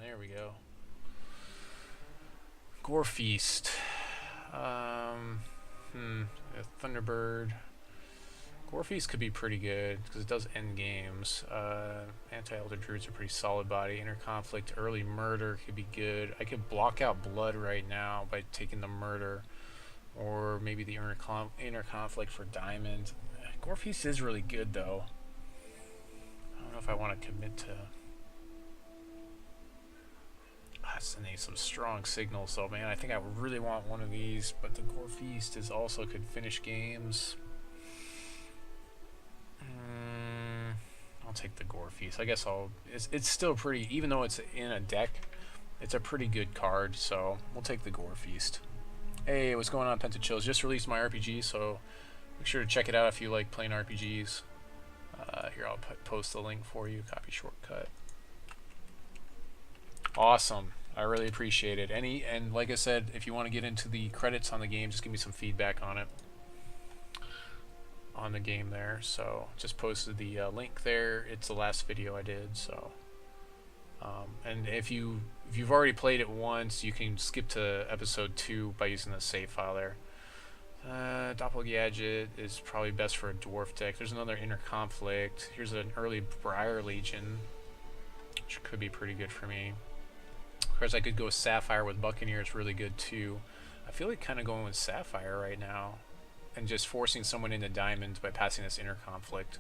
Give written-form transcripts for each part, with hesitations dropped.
There we go. Gore Feast. Thunderbird. Gore Feast could be pretty good because it does end games. Anti-Elder Druid's a pretty solid body. Inner Conflict, Early Murder could be good. I could block out Blood right now by taking the Murder, or maybe the Inner Conflict for Diamond. Gore Feast is really good though. I don't know if I want to commit to. Sending some strong signals though, man. I think I really want one of these, but the Gore Feast is also could finish games. I'll take the Gore Feast. I guess it's still pretty, even though it's in a deck, it's a pretty good card, so we'll take the Gore Feast. Hey, what's going on, Pentachills? Just released my RPG, so make sure to check it out if you like playing RPGs. Here, I'll post the link for you. Copy shortcut. Awesome. I really appreciate it. And like I said, if you want to get into the credits on the game, just give me some feedback on it. On the game there. So just posted the link there. It's the last video I did. So and if you've already played it once, you can skip to episode 2 by using the save file there. Doppelgadget is probably best for a dwarf deck. There's another Inner Conflict. Here's an early Briar Legion, which could be pretty good for me. Of course, I could go with Sapphire with Buccaneer. It's really good too. I feel like kind of going with Sapphire right now and just forcing someone into Diamond by passing this Inner Conflict.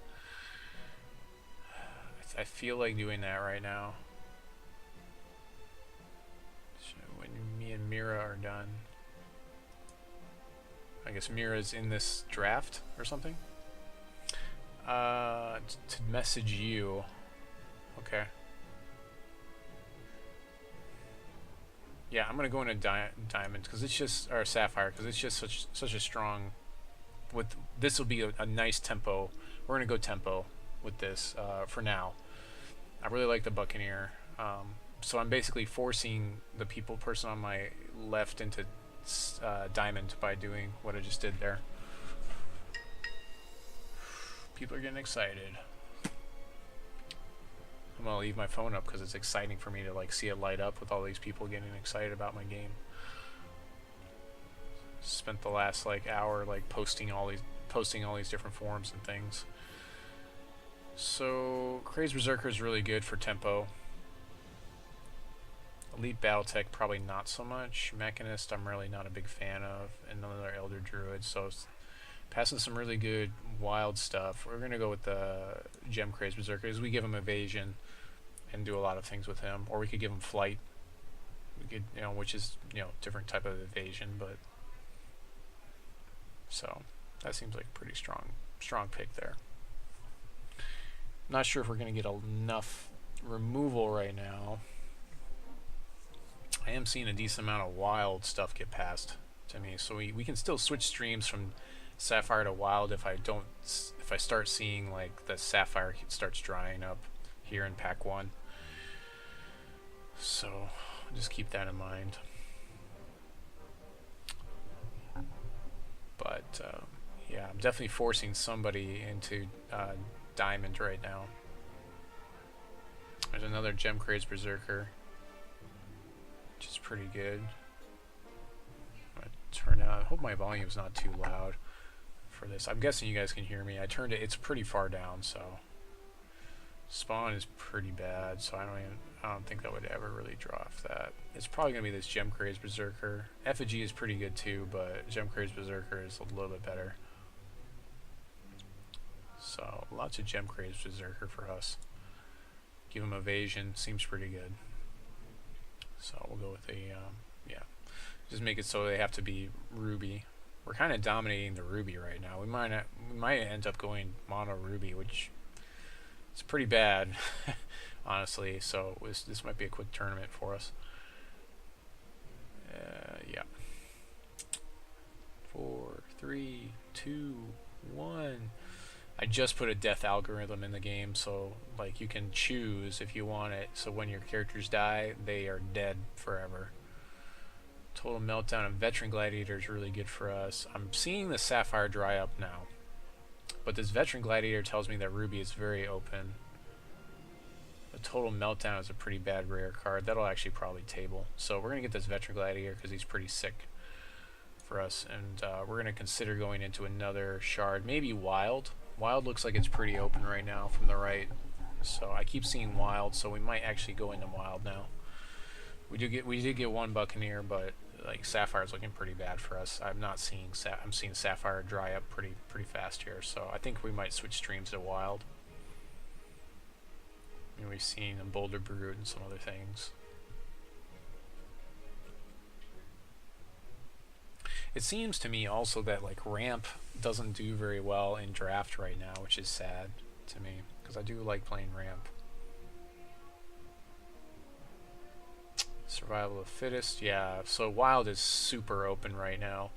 I feel like doing that right now. So when me and Mira are done. I guess Mira's in this draft or something. To message you. Okay. Yeah, I'm gonna go into Diamond because it's just, or Sapphire because it's just such a strong. With this will be a nice tempo. We're gonna go tempo with this for now. I really like the Buccaneer, so I'm basically forcing the person on my left into Diamond by doing what I just did there. People are getting excited. I'm gonna leave my phone up because it's exciting for me to like see it light up with all these people getting excited about my game. Spent the last like hour like posting all these different forums and things. So Crazed Berserker is really good for tempo. Elite Battletech probably not so much. Mechanist I'm really not a big fan of, and another Elder Druid. So passing some really good wild stuff. We're gonna go with the Gem Crazed Berserker because we give him evasion and do a lot of things with him, or we could give him flight. We could, which is different type of evasion, but so that seems like a pretty strong pick there. Not sure if we're gonna get enough removal right now. I am seeing a decent amount of wild stuff get passed to me, so we can still switch streams from Sapphire to Wild if I start seeing like the Sapphire starts drying up here in pack 1. So just keep that in mind. But yeah, I'm definitely forcing somebody into Diamond right now. There's another Gem Crazed Berserker, which is pretty good. I'm gonna turn out. I hope my volume's not too loud for this. I'm guessing you guys can hear me. I turned it. It's pretty far down, so spawn is pretty bad. So I don't think that would ever really draw off that. It's probably gonna be this Gem Crazed Berserker. Effigy is pretty good too, but Gem Crazed Berserker is a little bit better. So lots of Gem Crazed Berserker for us. Give him evasion. Seems pretty good. So we'll go with a yeah. Just make it so they have to be Ruby. We're kind of dominating the Ruby right now. We might end up going mono Ruby, which is pretty bad, honestly. So this might be a quick tournament for us. Yeah. 4, 3, 2, 1. I just put a death algorithm in the game, so like you can choose if you want it. So when your characters die, they are dead forever. Total Meltdown and Veteran Gladiator is really good for us. I'm seeing the Sapphire dry up now, but this Veteran Gladiator tells me that Ruby is very open. Total Meltdown is a pretty bad rare card. That'll actually probably table. So we're going to get this Veteran Gladiator because he's pretty sick for us. And we're going to consider going into another shard. Maybe Wild. Wild looks like it's pretty open right now from the right. So I keep seeing Wild, so we might actually go into Wild now. We did get one Buccaneer, but like Sapphire's looking pretty bad for us. I'm seeing Sapphire dry up pretty fast here. So I think we might switch streams to Wild. And we've seen Boulder Brood and some other things. It seems to me also that like Ramp doesn't do very well in draft right now, which is sad to me because I do like playing Ramp. Survival of Fittest, yeah. So Wild is super open right now.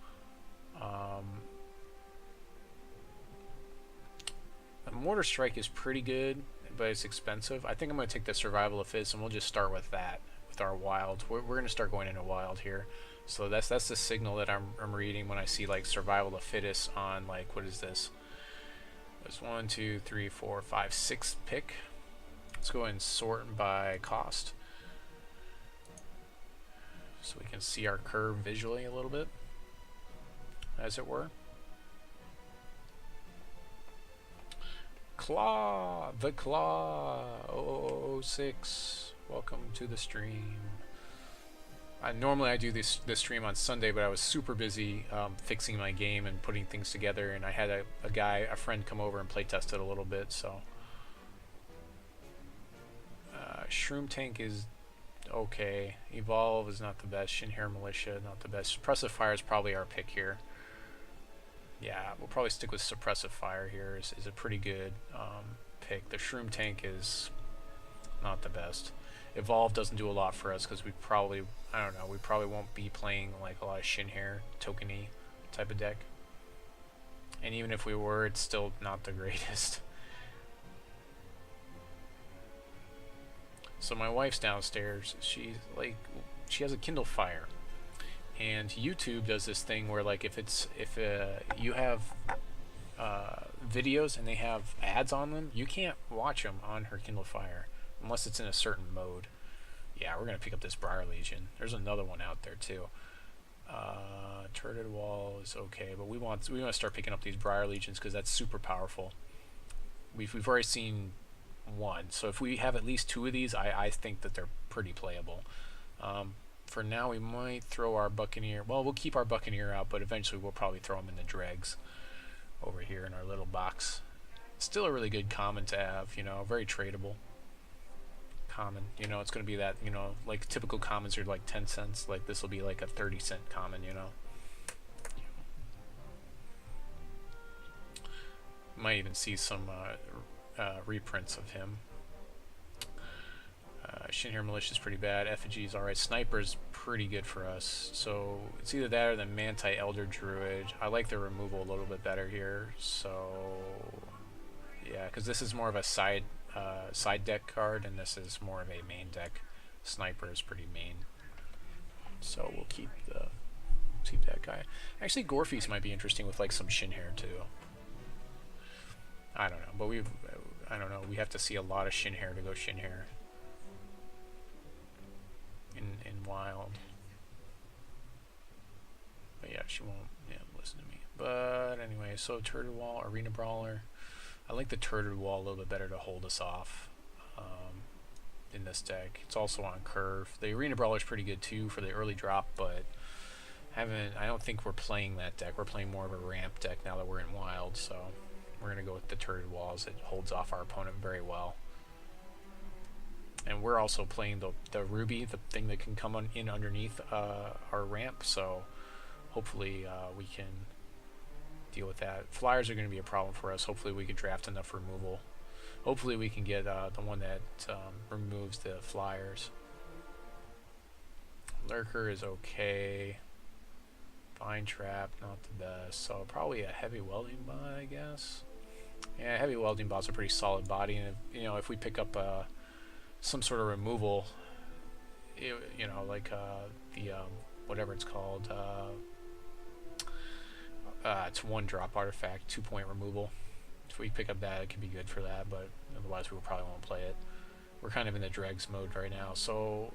Mortar Strike is pretty good, but it's expensive. I think I'm going to take the Survival of Fittest, and we'll just start with that, with our Wild. We're going to start going into Wild here. So that's the signal that I'm reading when I see like Survival of Fittest on like, what is this? There's 1, 2, 3, 4, 5, 6 pick. Let's go ahead and sort by cost, so we can see our curve visually a little bit, as it were. Claw, the Claw, 006, welcome to the stream. Normally I do this stream on Sunday, but I was super busy fixing my game and putting things together, and I had a friend come over and play test it a little bit, so. Shroom Tank is okay. Evolve is not the best. Shinhair Militia, not the best. Suppressive Fire is probably our pick here. Yeah, we'll probably stick with Suppressive Fire here. Is a pretty good pick. The Shroom Tank is not the best. Evolve doesn't do a lot for us because we probably, I don't know, we probably won't be playing like a lot of Shinhair, tokeny type of deck. And even if we were, it's still not the greatest. So my wife's downstairs. She has a Kindle Fire, and YouTube does this thing where like if you have videos and they have ads on them, you can't watch them on her Kindle Fire unless it's in a certain mode. Yeah, we're gonna pick up this Briar Legion. There's another one out there too. Turreted Wall is okay, but we want to start picking up these Briar Legions because that's super powerful. We've already seen one, so if we have at least 2 of these, I think that they're pretty playable. For now, we might throw our Buccaneer. Well, we'll keep our Buccaneer out, but eventually we'll probably throw him in the dregs over here in our little box. Still a really good common to have, you know, very tradable. Common, you know, it's going to be that, you know, like typical commons are like 10 cents. Like this will be like a 30-cent common, you know. Might even see some reprints of him. Shinhair Militia is pretty bad. Effigy is alright. Sniper is pretty good for us. So it's either that or the Manti Elder Druid. I like the removal a little bit better here. So yeah, because this is more of a side deck card, and this is more of a main deck. Sniper is pretty main. So we'll keep that guy. Actually, Gore Feast might be interesting with like some Shinhair too. I don't know, but I don't know. We have to see a lot of Shinhair to go Shinhair in Wild. But yeah, she won't listen to me. But anyway, so Turtle Wall, Arena Brawler. I like the Turtle Wall a little bit better to hold us off in this deck. It's also on curve. The Arena Brawler is pretty good too for the early drop, but I don't think we're playing that deck. We're playing more of a ramp deck now that we're in Wild, so we're going to go with the Turtle Walls. It holds off our opponent very well. And we're also playing the Ruby, the thing that can come in underneath our ramp, so hopefully we can deal with that. Flyers are going to be a problem for us. Hopefully we can draft enough removal. Hopefully we can get the one that removes the flyers. Lurker is okay. Vine Trap, not the best. So probably a Heavy Welding Bot, I guess. Yeah, Heavy Welding Bot's a pretty solid body, and if we pick up some sort of removal, like the whatever it's called, it's 1-drop artifact, 2-point removal. If we pick up that, it could be good for that, but otherwise we probably won't play it. we're kind of in the dregs mode right now, so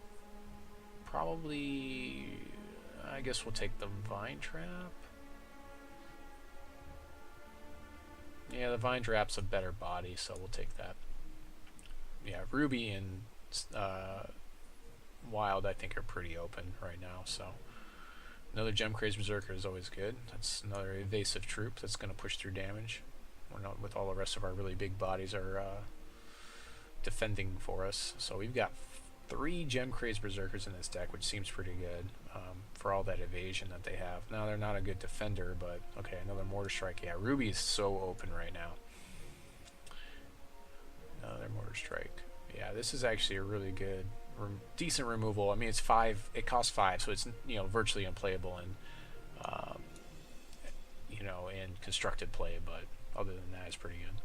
probably I guess we'll take the Vine Trap. Yeah, the Vine Trap's a better body, so we'll take that. Yeah, Ruby and Wild I think are pretty open right now, so another Gem Crazed Berserker is always good. That's another evasive troop that's going to push through damage. We're not with all the rest of our really big bodies are defending for us. So we've got 3 Gem Crazed Berserkers in this deck, which seems pretty good for all that evasion that they have. Now they're not a good defender, but okay, another Mortar Strike. Yeah, Ruby is so open right now. Another Mortar Strike. Yeah, this is actually a really good, decent removal. I mean, it's 5. It costs 5, so it's, you know, virtually unplayable in, you know, in constructed play. But other than that, it's pretty good.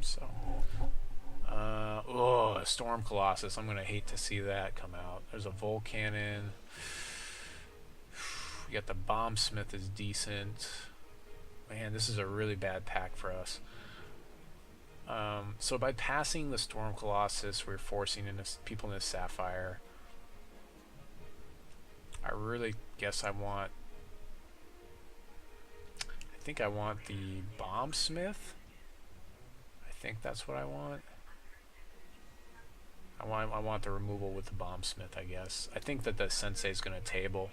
So, oh, a Storm Colossus. I'm gonna hate to see that come out. There's a Volt Cannon. You got the Bombsmith is decent. Man, this is a really bad pack for us. So by passing the Storm Colossus, we're forcing into people into Sapphire. I really guess I think I want the Bombsmith. I think that's what I want. I want the removal with the Bombsmith, I guess. I think that the Sensei is going to table.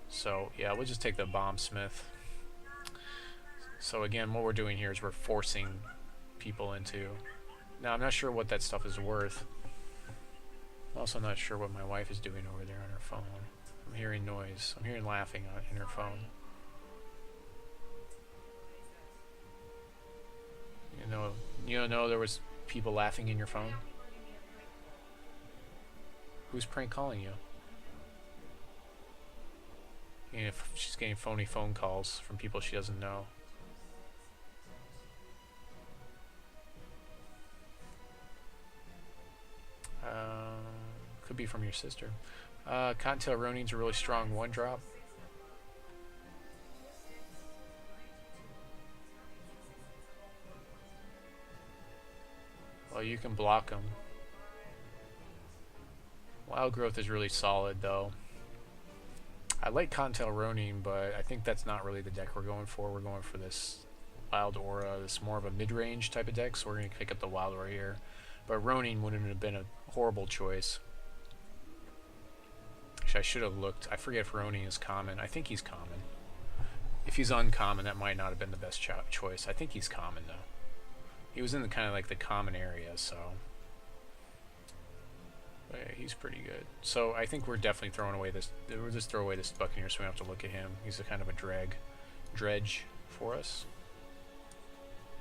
So yeah, we'll just take the Bombsmith. So again, what we're doing here is we're forcing people into... Now, I'm not sure what that stuff is worth. I'm also not sure what my wife is doing over there on her phone. I'm hearing noise. I'm hearing laughing in her phone. You don't know there was people laughing in your phone? Who's prank calling you? And if she's getting phony phone calls from people she doesn't know. Could be from your sister. Cottontail Ronin's a really strong 1-drop. Well, you can block them. Wild Growth is really solid, though. I like Cottontail Ronin, but I think that's not really the deck we're going for. We're going for this Wild Aura. This more of a mid-range type of deck, so we're going to pick up the Wild Aura here. But Ronin wouldn't have been a horrible choice. Actually, I should have looked. I forget if Ronin is common. I think he's common. If he's uncommon, that might not have been the best choice. I think he's common, though. He was in the kind of like the common area, so... But yeah, he's pretty good. So I think we're definitely throwing away this... We'll just throw away this Buccaneer so we don't have to look at him. He's a kind of a dredge for us.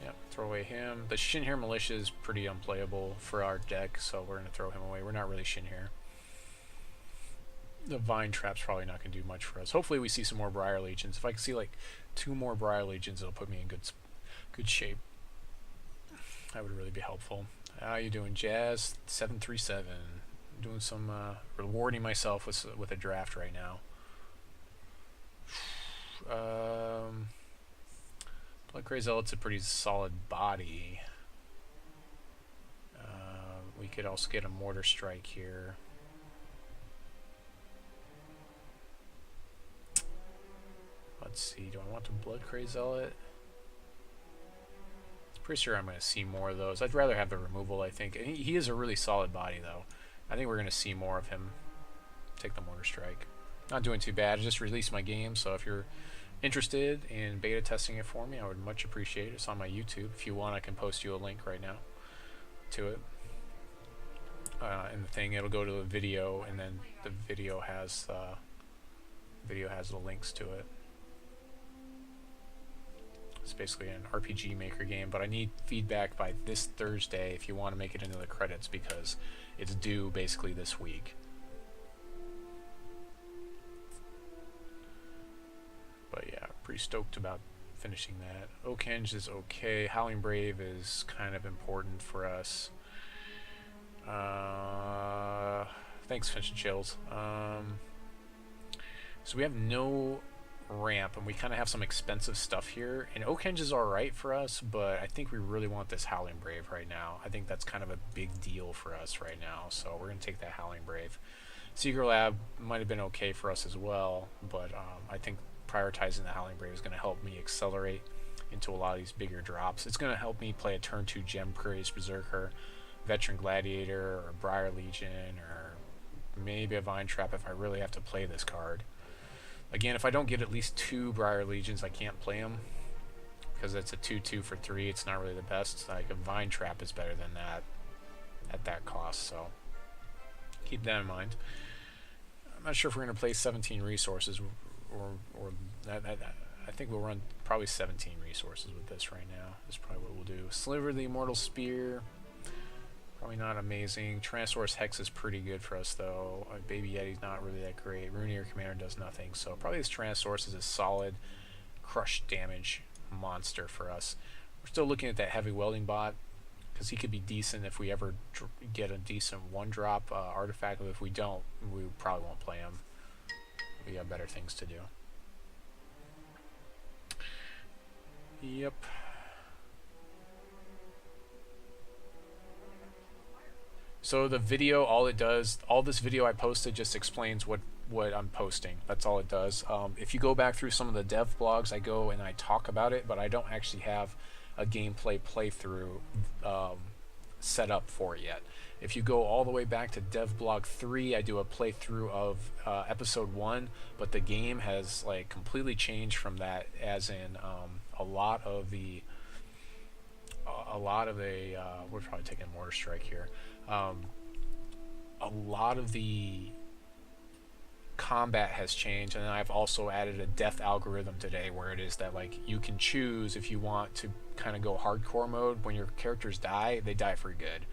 Yep, throw away him. The Shinhir Militia is pretty unplayable for our deck, so we're going to throw him away. We're not really Shinhir. The Vine Trap's probably not going to do much for us. Hopefully we see some more Briar Legions. If I can see like 2 more Briar Legions, it'll put me in good shape. That would really be helpful. How you doing, Jazz? 737. Doing some rewarding myself with a draft right now. Blood Crazed Zealot's a pretty solid body. We could also get a Mortar Strike here. Let's see, do I want the Blood Crazed Zealot? Pretty sure I'm going to see more of those. I'd rather have the removal, I think. He is a really solid body, though. I think we're going to see more of him. Take the Mortar Strike. Not doing too bad. I just released my game, so if you're interested in beta testing it for me, I would much appreciate it. It's on my YouTube. If you want, I can post you a link right now to it. And the thing, it'll go to the video, and then the video has the links to it. It's basically an RPG Maker game, but I need feedback by this Thursday if you want to make it into the credits, because it's due basically this week. But yeah, pretty stoked about finishing that. Oakhenge is okay. Howling Brave is kind of important for us. Thanks, Finch and Chills. So we have no ramp, and we kind of have some expensive stuff here. And Oakhenge is alright for us, but I think we really want this Howling Brave right now. I think that's kind of a big deal for us right now, so we're going to take that Howling Brave. Seeker Lab might have been okay for us as well, but I think prioritizing the Howling Brave is going to help me accelerate into a lot of these bigger drops. It's going to help me play a turn 2 Gem Crazed Berserker, Veteran Gladiator, or Briar Legion, or maybe a Vine Trap if I really have to play this card. Again, if I don't get at least 2 Briar Legions, I can't play them, because it's a 2/2 for 3. It's not really the best. Like, a Vine Trap is better than that at that cost, so keep that in mind. I'm not sure if we're going to play 17 resources, or I think we'll run probably 17 resources with this right now. That's probably what we'll do. Sliver the Immortal Spear, probably not amazing. Tyrannosaurus Hex is pretty good for us, though. Baby Yeti's not really that great. Runeator Commander does nothing, so probably this Tyrannosaurus is a solid crush damage monster for us. We're still looking at that heavy welding bot, because he could be decent if we ever get a decent 1-drop artifact, but if we don't, we probably won't play him. We got better things to do. Yep. So the video, all it does, all this video I posted just explains what I'm posting. That's all it does. If you go back through some of the dev blogs, I go and I talk about it, but I don't actually have a gameplay playthrough set up for it yet. If you go all the way back to dev blog 3, I do a playthrough of episode 1, but the game has like completely changed from that, as in a lot of the we're probably taking Mortar Strike here. A lot of the combat has changed, and then I've also added a death algorithm today, where it is that like you can choose if you want to kind of go hardcore mode. When your characters die, they die for good.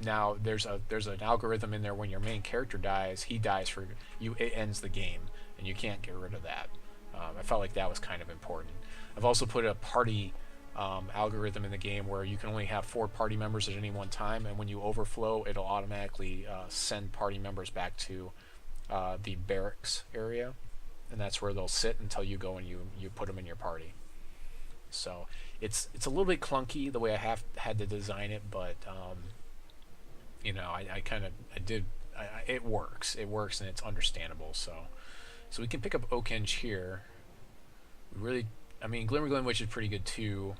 Now there's an algorithm in there when your main character dies, he dies for you. It ends the game, and you can't get rid of that. I felt like that was kind of important. I've also put a party algorithm in the game where you can only have 4 party members at any one time, and when you overflow, it'll automatically send party members back to the barracks area, and that's where they'll sit until you go and you put them in your party. So it's a little bit clunky the way I had to design it, but you know, it works and it's understandable. So we can pick up Oakhenge here. I mean, Glimmer Glen Witch is pretty good too,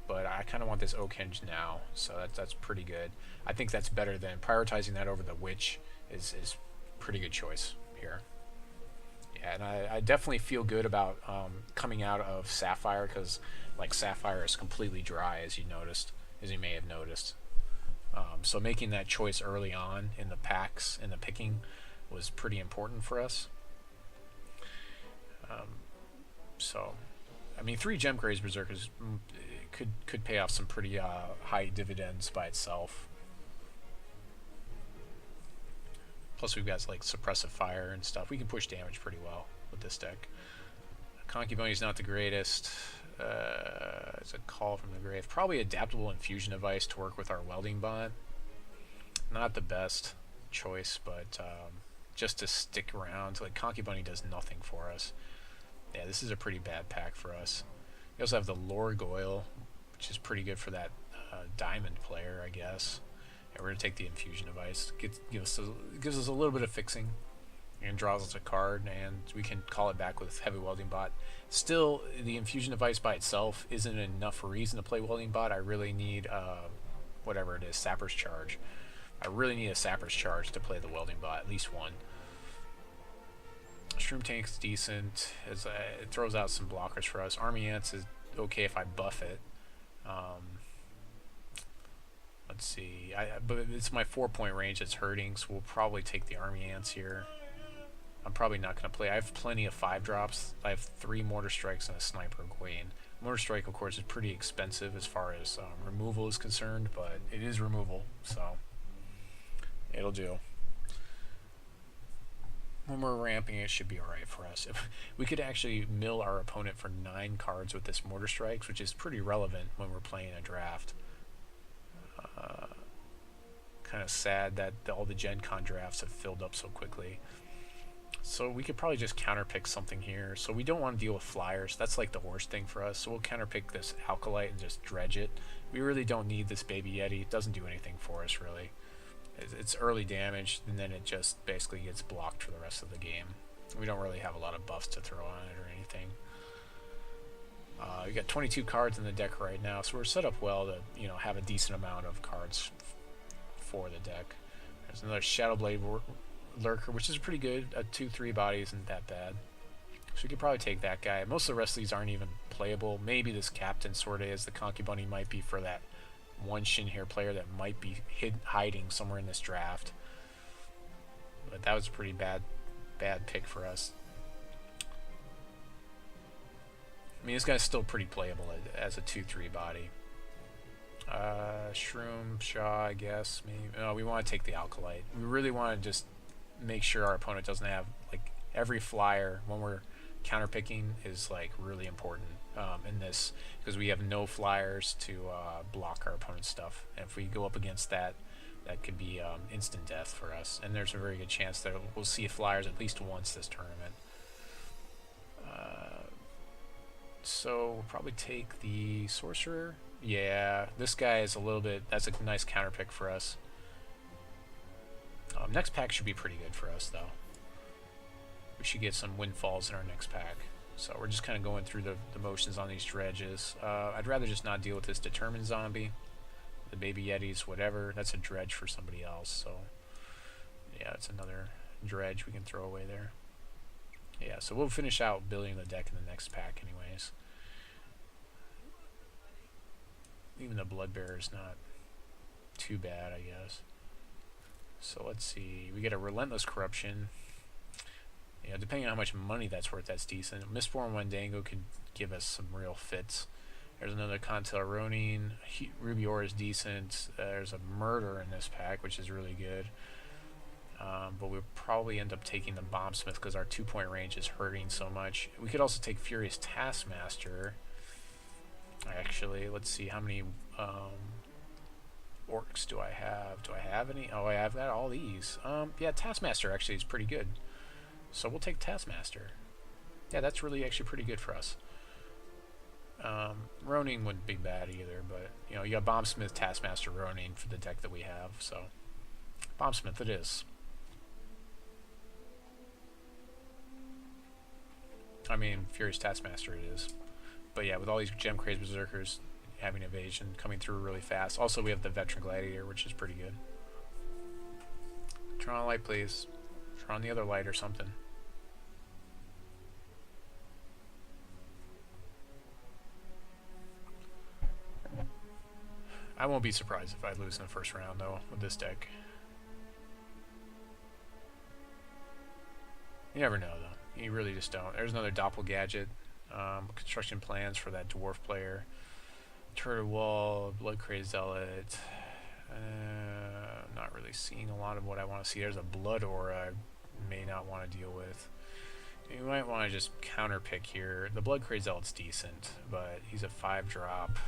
but I kind of want this Oakhenge now, so that's pretty good. I think that's better than prioritizing that over the Witch. Is pretty good choice here. Yeah, and I definitely feel good about coming out of Sapphire, because like Sapphire is completely dry, as you may have noticed. So making that choice early on in the packs and the picking was pretty important for us. So I mean, 3 Gem Crazed Berserkers could pay off some pretty high dividends by itself. Plus we've got like Suppressive Fire and stuff. We can push damage pretty well with this deck. Concubony's not the greatest. It's a Call from the Grave. Probably Adaptable Infusion Device to work with our welding bot. Not the best choice, but just to stick around. Like, Concubony does nothing for us. Yeah, this is a pretty bad pack for us. We also have the Lorgoyle, which is pretty good for that diamond player, I guess. Yeah, we're going to take the Infusion Device. Gives us a little bit of fixing and draws us a card, and we can call it back with Heavy Welding Bot. Still, the Infusion Device by itself isn't enough reason to play Welding Bot. I really need, whatever it is, Sapper's Charge. I really need a Sapper's Charge to play the Welding Bot, at least one. Shroom Tank's decent. It throws out some blockers for us. Army Ants is okay if I buff it. Let's see. But it's my 4-point range that's hurting, so we'll probably take the Army Ants here. I'm probably not going to play. I have plenty of 5-drops. I have 3 Mortar Strikes and a Sniper of Gawaine. Mortar Strike, of course, is pretty expensive as far as removal is concerned, but it is removal, so it'll do. When we're ramping, it should be alright for us. We could actually mill our opponent for 9 cards with this Mortar Strikes, which is pretty relevant when we're playing a draft. Kind of sad that all the Gen Con drafts have filled up so quickly. So we could probably just counterpick something here. So we don't want to deal with flyers. That's like the worst thing for us. So we'll counterpick this Alkalite and just dredge it. We really don't need this Baby Yeti. It doesn't do anything for us, really. It's early damage, and then it just basically gets blocked for the rest of the game. We don't really have a lot of buffs to throw on it or anything. We got 22 cards in the deck right now, so we're set up well to, you know, have a decent amount of cards for the deck. There's another Shadowblade Lurker, which is pretty good. A 2/3 body isn't that bad, so we could probably take that guy. Most of the rest of these aren't even playable. Maybe this Captain sort of is. The Concubunny might be for that one Shinhir player that might be hiding somewhere in this draft. But that was a pretty bad pick for us. I mean, this guy's still pretty playable as a 2/3 body. Shroom, Shaw, I guess. Maybe. No, we want to take the Alkalite. We really want to just make sure our opponent doesn't have, like, every flyer when we're counterpicking is, like, really important in this, because we have no flyers to block our opponent's stuff. And if we go up against that, that could be instant death for us. And there's a very good chance that we'll see flyers at least once this tournament. So we'll probably take the Sorcerer. Yeah, this guy is a little bit... That's a nice counter pick for us. Next pack should be pretty good for us, though. We should get some windfalls in our next pack. So we're just kind of going through the motions on these dredges. I'd rather just not deal with this Determined Zombie. The Baby Yetis, whatever. That's a dredge for somebody else, so... Yeah, it's another dredge we can throw away there. Yeah, so we'll finish out building the deck in the next pack anyways. Even the Bloodbearer is not too bad, I guess. So let's see. We get a Relentless Corruption. Yeah, depending on how much money that's worth, that's decent. Mistborn Wendango could give us some real fits. There's another Contel Ronin. Ruby Ore is decent. There's a Murder in this pack, which is really good. But we'll probably end up taking the Bombsmith because our 2-point range is hurting so much. We could also take Furious Taskmaster. Actually, let's see how many orcs do I have. Do I have any? Oh, I've got all these. Yeah, Taskmaster actually is pretty good. So we'll take Taskmaster. Yeah, that's really actually pretty good for us. Ronin wouldn't be bad either, but you know, you got Bombsmith, Taskmaster, Ronin for the deck that we have. So Bombsmith it is. I mean, Furious Taskmaster it is. But yeah, with all these gem crazed berserkers having evasion coming through really fast. Also, we have the Veteran Gladiator, which is pretty good. Turn on a light, please. Turn on the other light or something. I won't be surprised if I lose in the first round, though, with this deck. You never know, though. You really just don't. There's another Doppelgadget. Construction plans for that dwarf player. Turtle Wall, Blood Crazed Zealot. Not really seeing a lot of what I want to see. There's a Blood Aura I may not want to deal with. You might want to just counter pick here. The Blood Crazed Zealot's decent, but he's a 5-drop.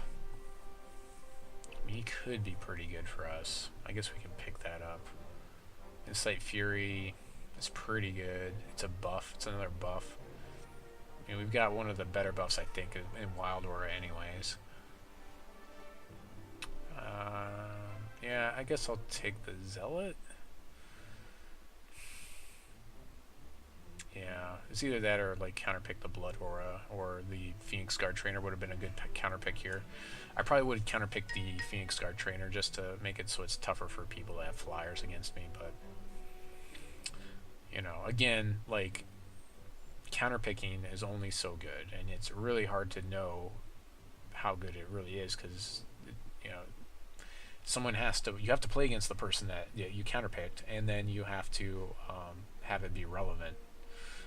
I mean, he could be pretty good for us. I guess we can pick that up. Incite Fury is pretty good. It's a buff. It's another buff. I mean, we've got one of the better buffs, I think, in Wild Aura anyways. Yeah, I guess I'll take the Zealot. Yeah, it's either that or like counterpick the Blood Aura, or the Phoenix Guard Trainer would have been a good counterpick here. I probably would counterpick the Phoenix Guard Trainer just to make it so it's tougher for people that have flyers against me, but you know, again, like, counterpicking is only so good, and it's really hard to know how good it really is, because you know, you have to play against the person that you counterpicked, and then you have to have it be relevant.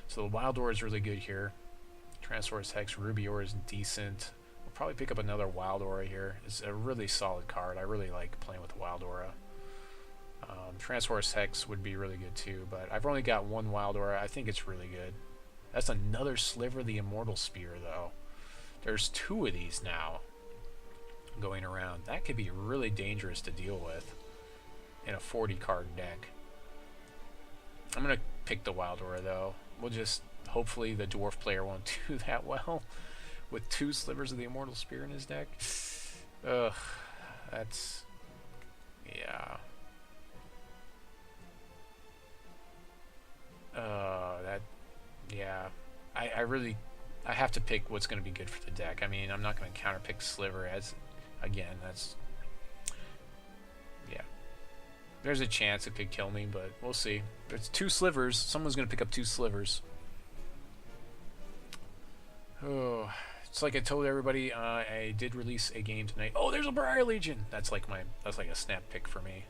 So the Wild Aura is really good here. Tyrannosaurus Hex, Ruby Aura is decent. We'll probably pick up another Wild Aura here. It's a really solid card. I really like playing with the Wild Aura. Tyrannosaurus Hex would be really good too, but I've only got one Wild Aura. I think it's really good. That's another Sliver of the Immortal Spear, though. There's 2 of these now going around. That could be really dangerous to deal with in a 40-card deck. I'm going to pick the Wild Aura though. We'll just hopefully the dwarf player won't do that well with 2 slivers of the Immortal Spear in his deck. Ugh, that's yeah. That yeah. I have to pick what's going to be good for the deck. I mean, I'm not going to counterpick Sliver as again. That's yeah. There's a chance it could kill me, but we'll see. It's 2 slivers. Someone's going to pick up 2 slivers. Oh, it's like I told everybody. I did release a game tonight. Oh, there's a Briar Legion. That's like a snap pick for me.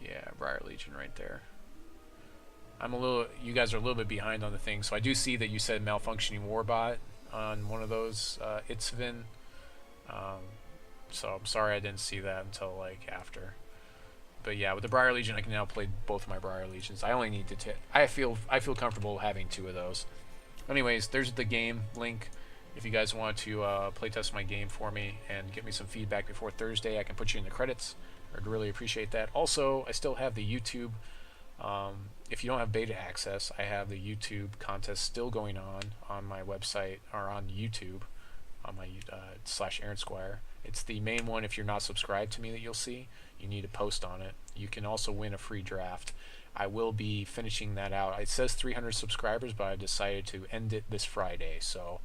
Yeah, Briar Legion right there. You guys are a little bit behind on the thing, so I do see that you said malfunctioning warbot on one of those Itzvin. So I'm sorry I didn't see that until like after. But yeah, with the Briar Legion, I can now play both of my Briar Legions. I only need to. I feel comfortable having 2 of those. Anyways, there's the game link. If you guys want to playtest my game for me and get me some feedback before Thursday, I can put you in the credits. I'd really appreciate that. Also, I still have the YouTube. If you don't have beta access, I have the YouTube contest still going on my website or on YouTube, on my /Aaron Squire. It's the main one. If you're not subscribed to me, that you'll see. You need to post on it. You can also win a free draft. I will be finishing that out. It says 300 subscribers, but I decided to end it this Friday. So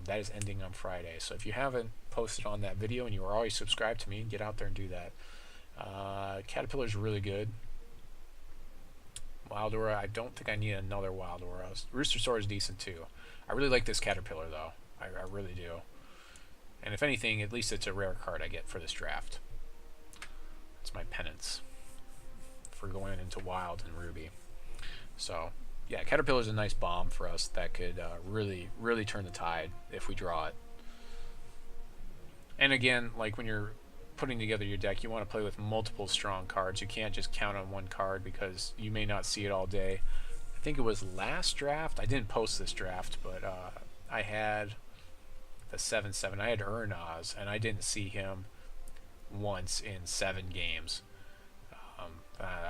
that is ending on Friday. So if you haven't posted on that video and you are already subscribed to me, get out there and do that. Caterpillar is really good. Wild Aura, I don't think I need another Wild Aura. Rooster Sword is decent too. I really like this Caterpillar though. I really do. And if anything, at least it's a rare card I get for this draft. It's my penance for going into Wild and Ruby. So, yeah, Caterpillar is a nice bomb for us that could really, really turn the tide if we draw it. And again, like when you're putting together your deck, you want to play with multiple strong cards. You can't just count on one card because you may not see it all day. I think it was last draft. I didn't post this draft, but I had the 7/7. I had Urnaz, and I didn't see him once in 7 games.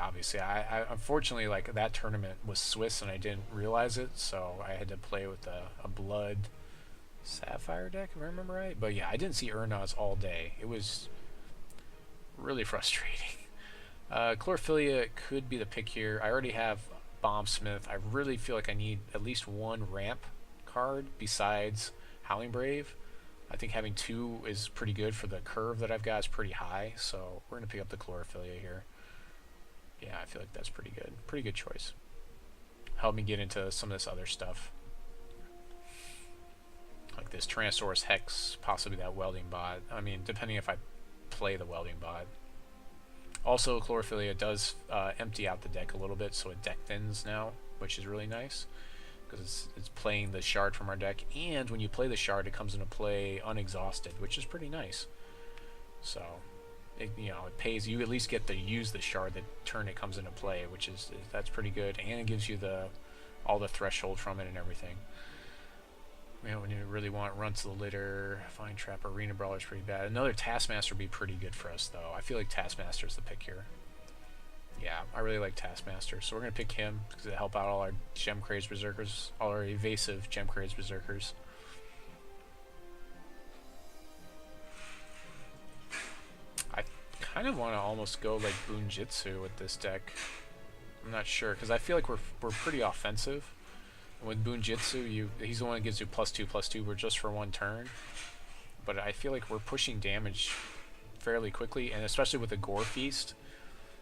Obviously, I unfortunately, like, that tournament was Swiss, and I didn't realize it, so I had to play with a Blood Sapphire deck, if I remember right. But yeah, I didn't see Urnaz all day. It was really frustrating. Chlorophyllia could be the pick here. I already have Bombsmith. I really feel like I need at least 1 ramp card besides Howling Brave. I think having 2 is pretty good for the curve that I've got is pretty high, so we're going to pick up the Chlorophyllia here. Yeah, I feel like that's pretty good. Pretty good choice. Help me get into some of this other stuff. Like this Tyrannosaurus Hex, possibly that welding bot. I mean, depending if I play the welding bot. Also, Chlorophyllia does empty out the deck a little bit, so it deck thins now, which is really nice. Because it's playing the shard from our deck, and when you play the shard, it comes into play unexhausted, which is pretty nice. So, it pays you at least get to use the shard the turn it comes into play, that's pretty good, and it gives you all the threshold from it and everything. When you really want Run to the Litter, Fine Trap, Arena Brawler is pretty bad. Another Taskmaster would be pretty good for us, though. I feel like Taskmaster is the pick here. Yeah, I really like Taskmaster, so we're going to pick him because it'll help out all our Crazed Berserkers, all our evasive Crazed Berserkers. I kind of want to almost go like Boonjitsu with this deck. I'm not sure, because I feel like we're pretty offensive. With Boonjitsu, he's the one that gives you +2/+2, we're just for 1 turn. But I feel like we're pushing damage fairly quickly, and especially with the Gore Feast.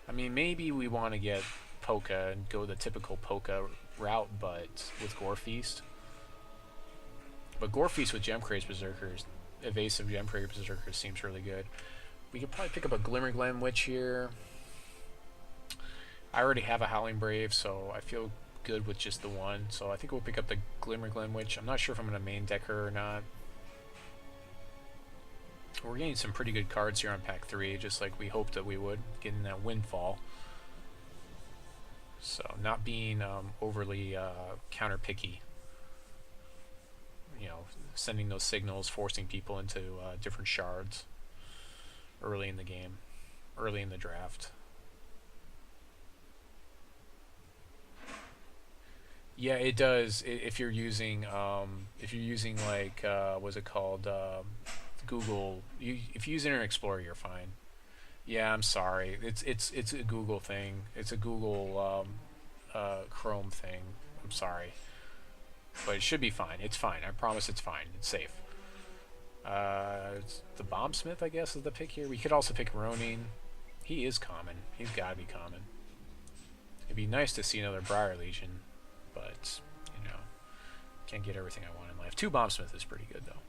I mean, maybe we want to get Poca and go the typical Poca route, but with Gore Feast. But Gore Feast with Crazed Berserkers, evasive Crazed Berserkers seems really good. We could probably pick up a Glimmerglen Witch here. I already have a Howling Brave, so I feel good with just the 1. So I think we'll pick up the Glimmerglen Witch. I'm not sure if I'm going to main deck her or not. We're getting some pretty good cards here on pack 3, just like we hoped that we would, getting that Windfall. So not being overly counter picky. Sending those signals, forcing people into different shards early in the game, early in the draft. Yeah, it does. If you're using like what's it called? Google. If you use Internet Explorer, you're fine. Yeah, I'm sorry. It's a Google thing. It's a Google Chrome thing. I'm sorry, but it should be fine. It's fine. I promise it's fine. It's safe. It's the Bombsmith, I guess, is the pick here. We could also pick Ronin. He is common. He's got to be common. It'd be nice to see another Briar Legion, but, you know, can't get everything I want in life. 2 Bombsmith is pretty good, though.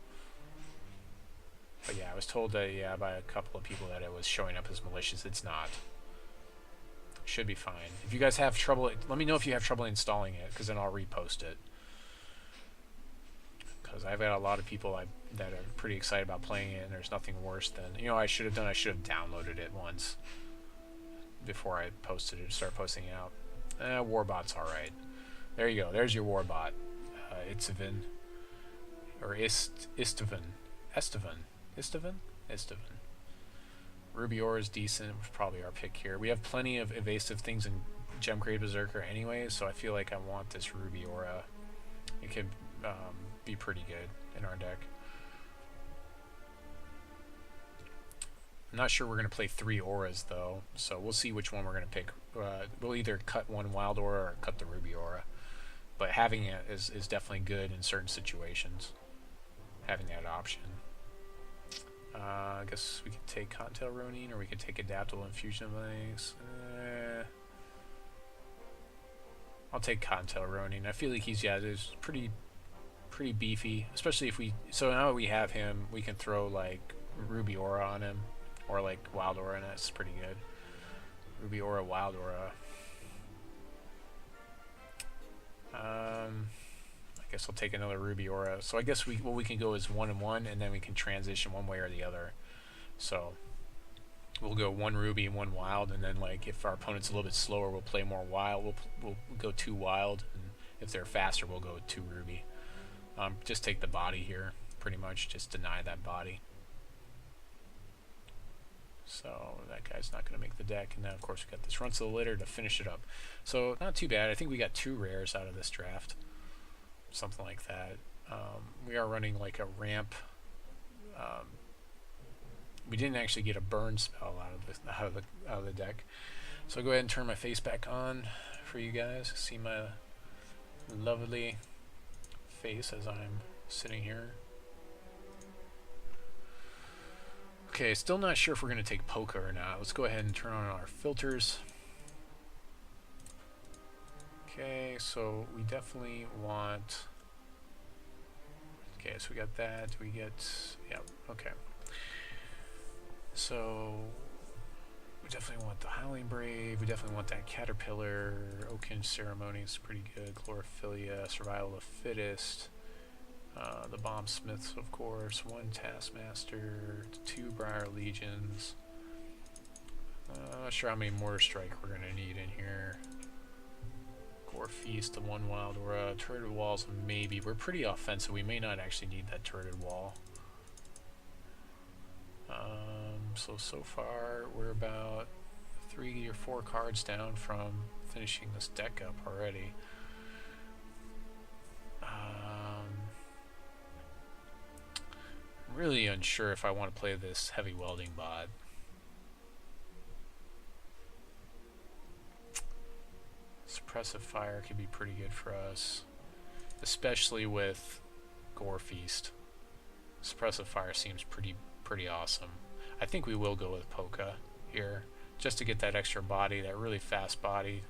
But yeah, I was told that, yeah, by a couple of people that it was showing up as malicious. It's not. Should be fine. If you guys have trouble, let me know if you have trouble installing it, because then I'll repost it. Because I've got a lot of people that are pretty excited about playing it, and there's nothing worse than, you know, I should have downloaded it once before I posted it, start posting it out. Warbot's alright. There you go. There's your Warbot. Itzvin. Or Istvan. Ruby Ore is decent. Probably our pick here. We have plenty of evasive things in Gemgrade Berserker anyways, so I feel like I want this Ruby Aura. It could be pretty good in our deck. I'm not sure we're going to play 3 auras though, so we'll see which one we're going to pick. We'll either cut one wild aura or cut the Ruby Aura, but having it is definitely good in certain situations. Having that option. I guess we could take Kog'Tepetl Ronin, or we could take Adaptable Infusion of Legs. I'll take Kog'Tepetl Ronin. I feel like he's pretty beefy, especially if we. So now that we have him, we can throw like Ruby Aura on him, or like Wild Aura, and that's pretty good. Ruby Aura, Wild Aura. I guess I'll take another Ruby Aura. So I guess what we can go is 1 and 1, and then we can transition one way or the other. So we'll go 1 Ruby and 1 Wild, and then like if our opponent's a little bit slower, we'll play more Wild. We'll go 2 Wild, and if they're faster, we'll go 2 Ruby. Just take the body here, pretty much. Just deny that body. So that guy's not going to make the deck, and then of course we got this Runts of the Litter to finish it up. So not too bad. I think we got 2 rares out of this draft. Something like that. We are running like a ramp. We didn't actually get a burn spell out of the deck. So I'll go ahead and turn my face back on for you guys. See my lovely face as I'm sitting here. Okay, still not sure if we're going to take Poca or not. Let's go ahead and turn on our filters. Okay, so we definitely want... Okay, so we got that. We get... Yeah, okay. So we definitely want the Howling Brave. We definitely want that Caterpillar. Oakhenge Ceremony is pretty good. Chlorophylia, Survival of Fittest. The Bombsmiths, of course. 1 Taskmaster. 2 Briar Legions. Not sure how many Mortar Strike we're going to need in here. Gore Feast, the 1 Wild Aura, Turreted Walls, maybe. We're pretty offensive. We may not actually need that Turreted Wall. So far, we're about 3 or 4 cards down from finishing this deck up already. I'm really unsure if I want to play this Heavy Welding bot. Suppressive Fire could be pretty good for us, especially with Gore Feast. Suppressive Fire seems pretty awesome. I think we will go with Poca here, just to get that extra body, that really fast body.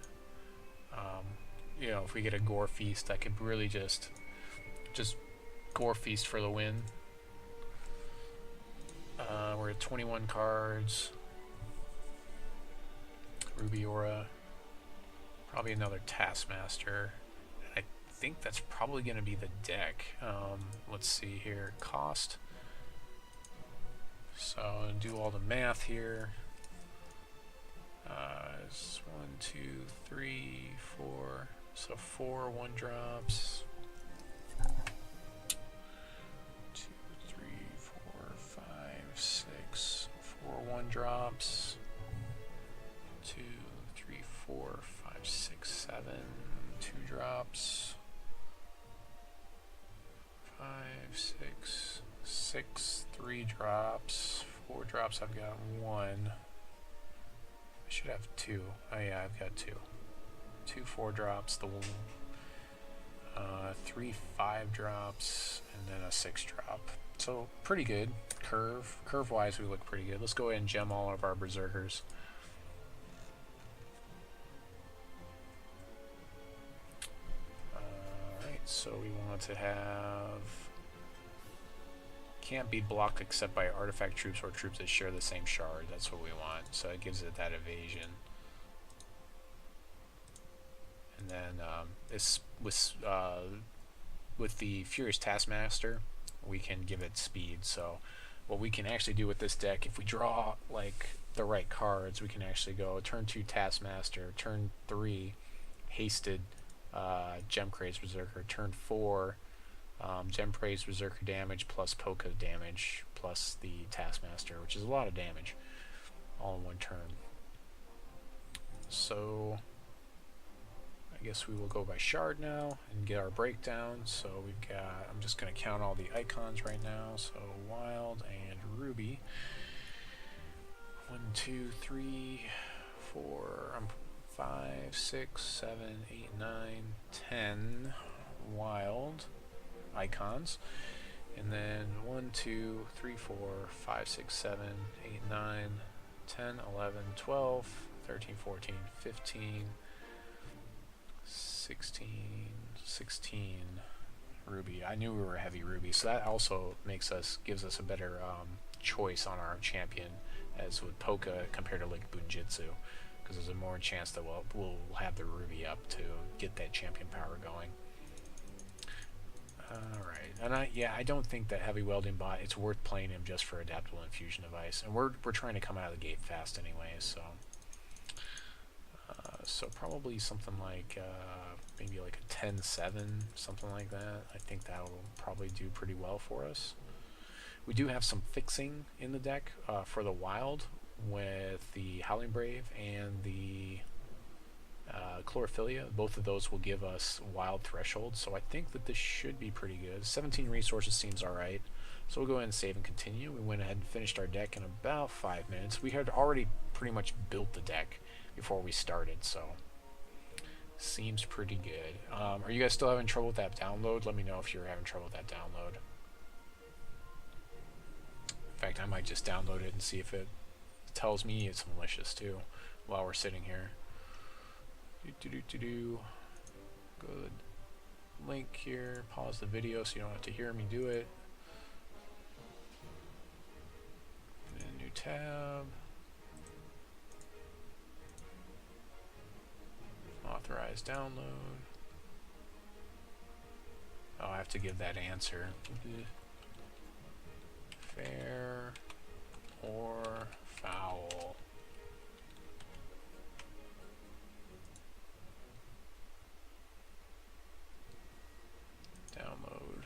You know, if we get a Gore Feast, I could really just Gore Feast for the win. We're at 21 cards. Ruby Aura. Probably another Taskmaster. I think that's probably going to be the deck. Let's see here. Cost. So do all the math here. It's 1, 2, 3, 4. So 4 1-drops. 2, 3, 4, 5, 6. 4 1-drops. 2, 3, 4, 5, 6, 7. 2 drops. 6, 6, 3 drops, 4 drops. I've got 1. I should have 2. Oh yeah, I've got 2. 2 4 drops. The 3 5 drops, and then a 6 drop. So pretty good. Curve wise, we look pretty good. Let's go ahead and gem all of our berserkers. Alright, so we want to have can't be blocked except by artifact troops or troops that share the same shard. That's what we want. So it gives it that evasion. And then this with the Furious Taskmaster, we can give it speed. So what we can actually do with this deck, if we draw like the right cards, we can actually go turn 2 Taskmaster, turn 3 hasted Gem Crazed Berserker, turn 4 Gem Crazed Berserker damage plus Poca damage plus the Taskmaster, which is a lot of damage all in one turn. So I guess we will go by shard now and get our breakdown. So we've got, I'm just going to count all the icons right now. So Wild and Ruby. 1, 2, 3, 4, 5, 6, 7, 8, 9, 10 Wild icons. And then 1, 2, 3, 4, 5, 6, 7, 8, 9, 10, 11, 12, 13, 14, 15, 16 Ruby. I knew we were heavy Ruby, so that also gives us a better choice on our champion, as with Poca compared to like Bunjitsu, because there's a more chance that we'll have the Ruby up to get that champion power going. Alright, and I don't think that heavy welding bot, it's worth playing him just for adaptable infusion device, and we're trying to come out of the gate fast anyway, so so probably something like maybe like a 10-7, something like that. I think that will probably do pretty well for us. We do have some fixing in the deck for the Wild with the Howling Brave and the Chlorophyllia. Both of those will give us Wild Threshold, so I think that this should be pretty good. 17 resources seems alright. So we'll go ahead and save and continue. We went ahead and finished our deck in about 5 minutes. We had already pretty much built the deck before we started, so seems pretty good. Are you guys still having trouble with that download? Let me know if you're having trouble with that download. In fact, I might just download it and see if it tells me it's malicious too while we're sitting here. Good. Link here. Pause the video so you don't have to hear me do it. And a new tab. Authorize download. Oh, I have to give that answer. Fair or foul? Download.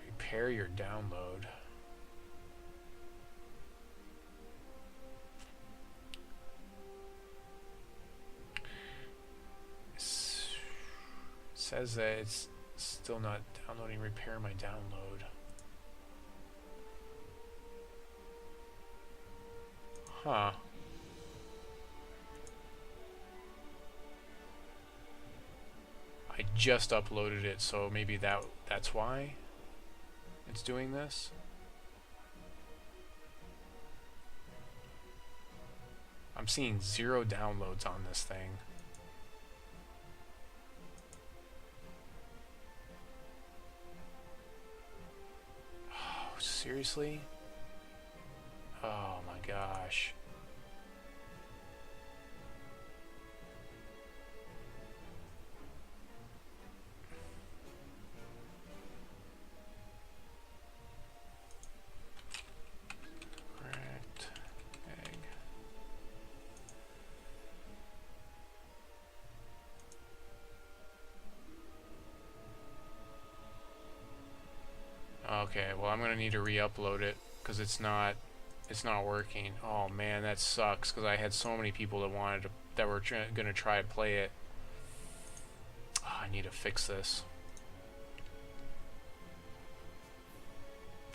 Repair your download. Says that it's still not downloading. Repair my download. Huh. I just uploaded it, so maybe that's why it's doing this. I'm seeing 0 downloads on this thing. Seriously? Oh my gosh. Cracked egg. Okay, well I'm gonna need to re-upload it because it's not working. Oh man, that sucks because I had so many people that were gonna try to play it. I need to fix this.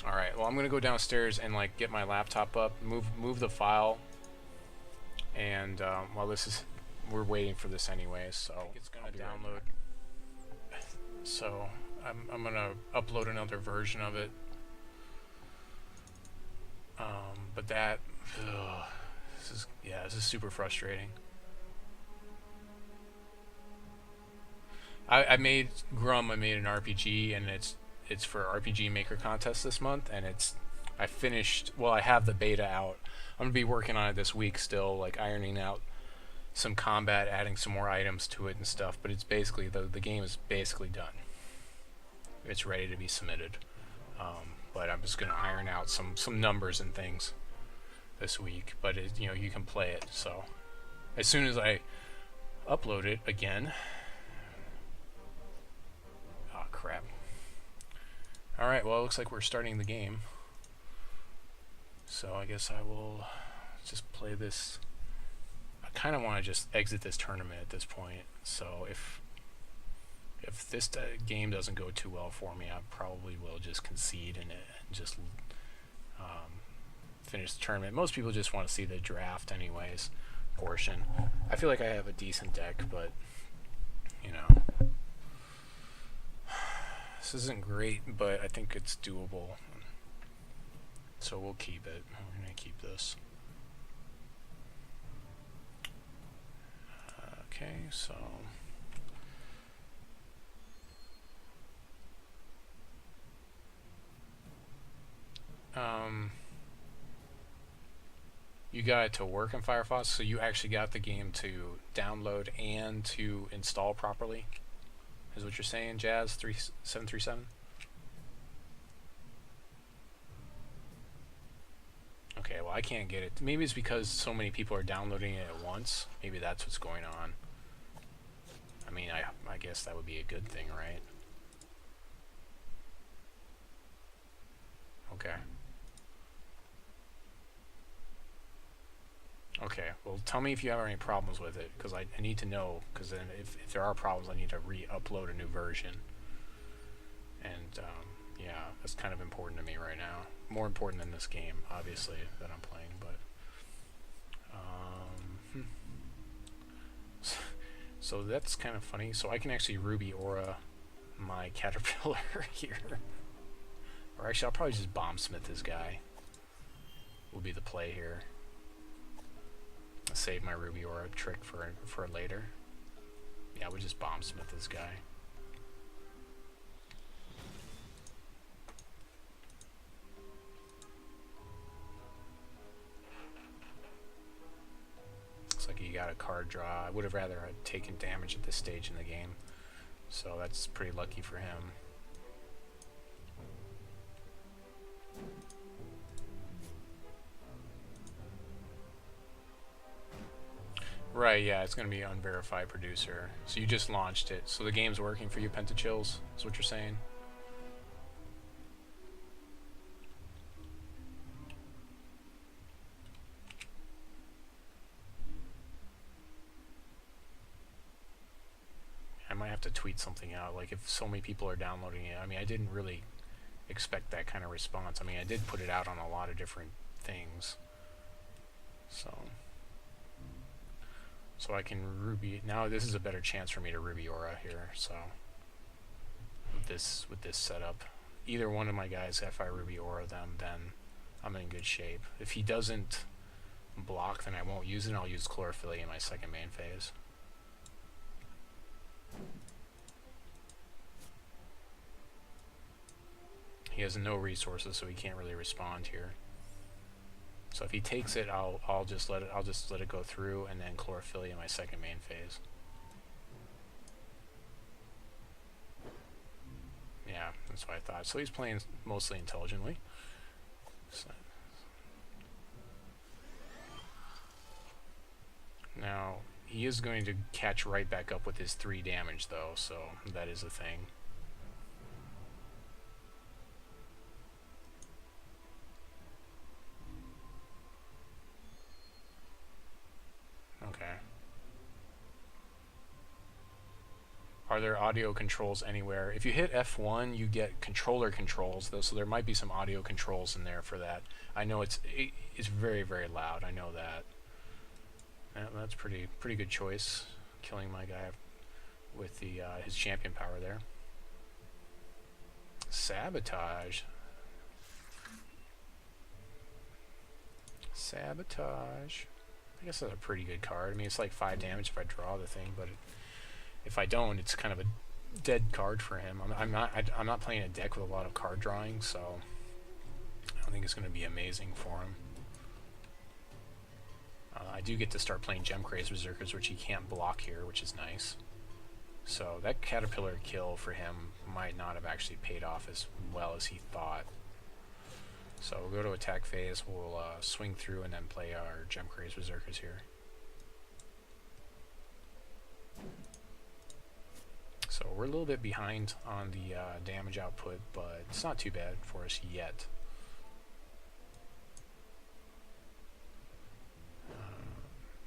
Alright, well I'm gonna go downstairs and like get my laptop up, move the file, and while this is, we're waiting for this anyway, so it's gonna download. So I'm gonna upload another version of it. But that, this is super frustrating. I made Grum. I made an RPG, and it's for RPG Maker contest this month, and I finished. Well, I have the beta out. I'm gonna be working on it this week still, like ironing out some combat, adding some more items to it and stuff. But it's basically the game is basically done. It's ready to be submitted. But I'm just gonna iron out some numbers and things this week. But you can play it. So as soon as I upload it again. Oh crap. Alright, well it looks like we're starting the game. So I guess I will just play this. I kind of want to just exit this tournament at this point. So if this game doesn't go too well for me, I probably will just concede and just finish the tournament. Most people just want to see the draft anyways portion. I feel like I have a decent deck, but this isn't great, but I think it's doable. So we'll keep it. We're going to keep this. Okay, so you got it to work in Firefox, so you actually got the game to download and to install properly, is what you're saying, Jazz 3737? Okay, well I can't get it. Maybe it's because so many people are downloading it at once. Maybe that's what's going on. I mean, I guess that would be a good thing, right? Okay. Okay, well tell me if you have any problems with it, because I need to know, because then if there are problems I need to re-upload a new version. And yeah, that's kind of important to me right now. More important than this game, obviously, that I'm playing, but so that's kind of funny. So I can actually Ruby Aura my Caterpillar here. Or actually, I'll probably just Bombsmith this guy. Will be the play here. I'll save my Ruby Aura trick for later. Yeah, we'll just Bombsmith this guy. Looks like he got a card draw. I would have rather had taken damage at this stage in the game. So that's pretty lucky for him. Right, yeah, it's going to be unverified producer. So you just launched it. So the game's working for you, Pentachills, is what you're saying? I might have to tweet something out, like if so many people are downloading it. I mean, I didn't really expect that kind of response. I mean, I did put it out on a lot of different things. So I can Ruby now. This is a better chance for me to Ruby Aura here. So with this setup, either one of my guys, if I Ruby Aura them, then I'm in good shape. If he doesn't block, then I won't use it. I'll use Chlorophyllia in my second main phase. He has no resources, so he can't really respond here. So if he takes it, I'll just let it go through, and then Chlorophyllia in my second main phase. Yeah, that's what I thought. So he's playing mostly intelligently. So. Now he is going to catch right back up with his 3 damage, though. So that is a thing. Are there audio controls anywhere? If you hit F1, you get controller controls, though, so there might be some audio controls in there for that. I know it's very, very loud. I know that. That's pretty good choice, killing my guy with the his champion power there. Sabotage. Sabotage. I guess that's a pretty good card. I mean, it's like 5 damage if I draw the thing, but if I don't, it's kind of a dead card for him. I'm not playing a deck with a lot of card drawing, so I don't think it's going to be amazing for him. I do get to start playing Gem Crazed Berserkers, which he can't block here, which is nice. So that Caterpillar kill for him might not have actually paid off as well as he thought. So we'll go to attack phase, we'll swing through and then play our Gem Crazed Berserkers here. So we're a little bit behind on the damage output, but it's not too bad for us yet.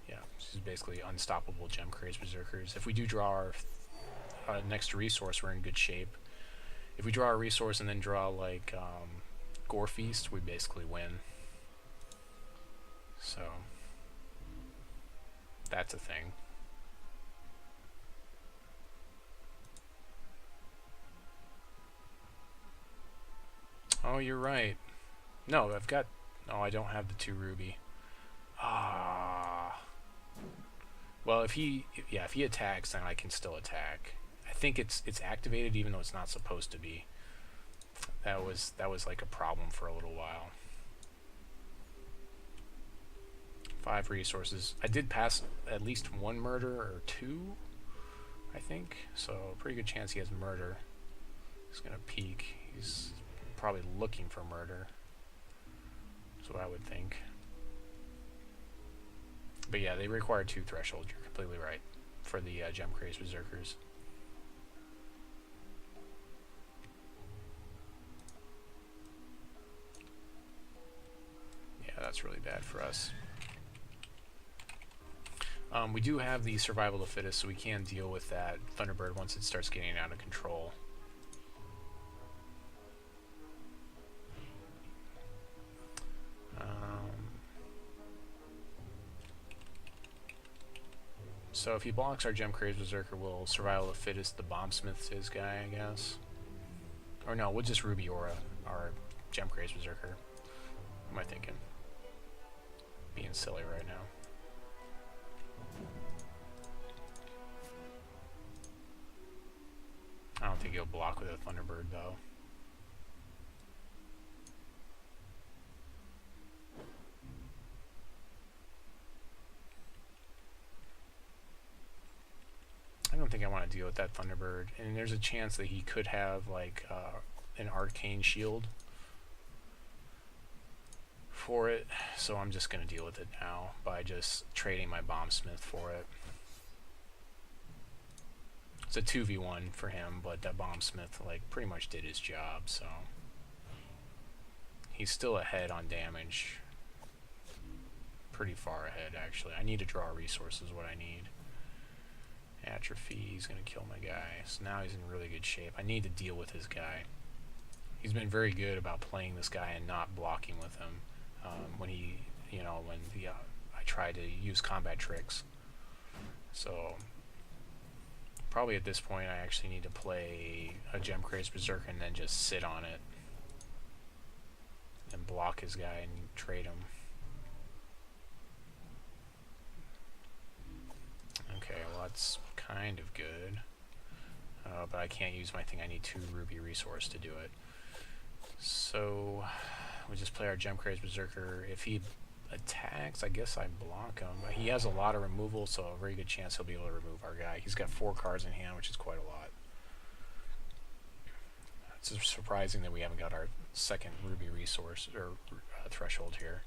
Yeah, this is basically unstoppable Gem Crazed Berserkers. If we do draw our next resource, we're in good shape. If we draw a resource and then draw like Gore Feast, we basically win. So that's a thing. Oh, you're right. No, I've got... Oh, I don't have the 2 ruby. Ah. Well, if he attacks, then I can still attack. I think it's activated even though it's not supposed to be. That was like a problem for a little while. 5 resources. I did pass at least 1 murder or 2, I think. So pretty good chance he has murder. He's gonna peek. He's probably looking for murder. That's what I would think. But yeah, they require 2 thresholds. You're completely right for the Gem Crazed Berserkers. Yeah, that's really bad for us. We do have the survival of the fittest, so we can deal with that Thunderbird once it starts getting out of control. So if he blocks our Gem Crazed Berserker, we'll survival of the fittest. The Bombsmith's his guy, I guess. Or no, we'll just Ruby Aura our Gem Crazed Berserker. What am I thinking? Being silly right now. I don't think he'll block with a Thunderbird though. I don't think I want to deal with that Thunderbird. And there's a chance that he could have like an arcane shield for it. So I'm just going to deal with it now by just trading my Bombsmith for it. It's a 2v1 for him, but that Bombsmith like pretty much did his job, so he's still ahead on damage. Pretty far ahead, actually. I need to draw resources, what I need. Atrophy, he's going to kill my guy. So now he's in really good shape. I need to deal with his guy. He's been very good about playing this guy and not blocking with him when he, when I try to use combat tricks. So probably at this point I actually need to play a Gem Crazed Berserker and then just sit on it and block his guy and trade him. Okay, well that's kind of good. But I can't use my thing. I need 2 ruby resource to do it. So we just play our Gem Crazed Berserker. If he attacks, I guess I block him. But he has a lot of removal, so a very good chance he'll be able to remove our guy. He's got 4 cards in hand, which is quite a lot. It's surprising that we haven't got our 2nd ruby resource or threshold here.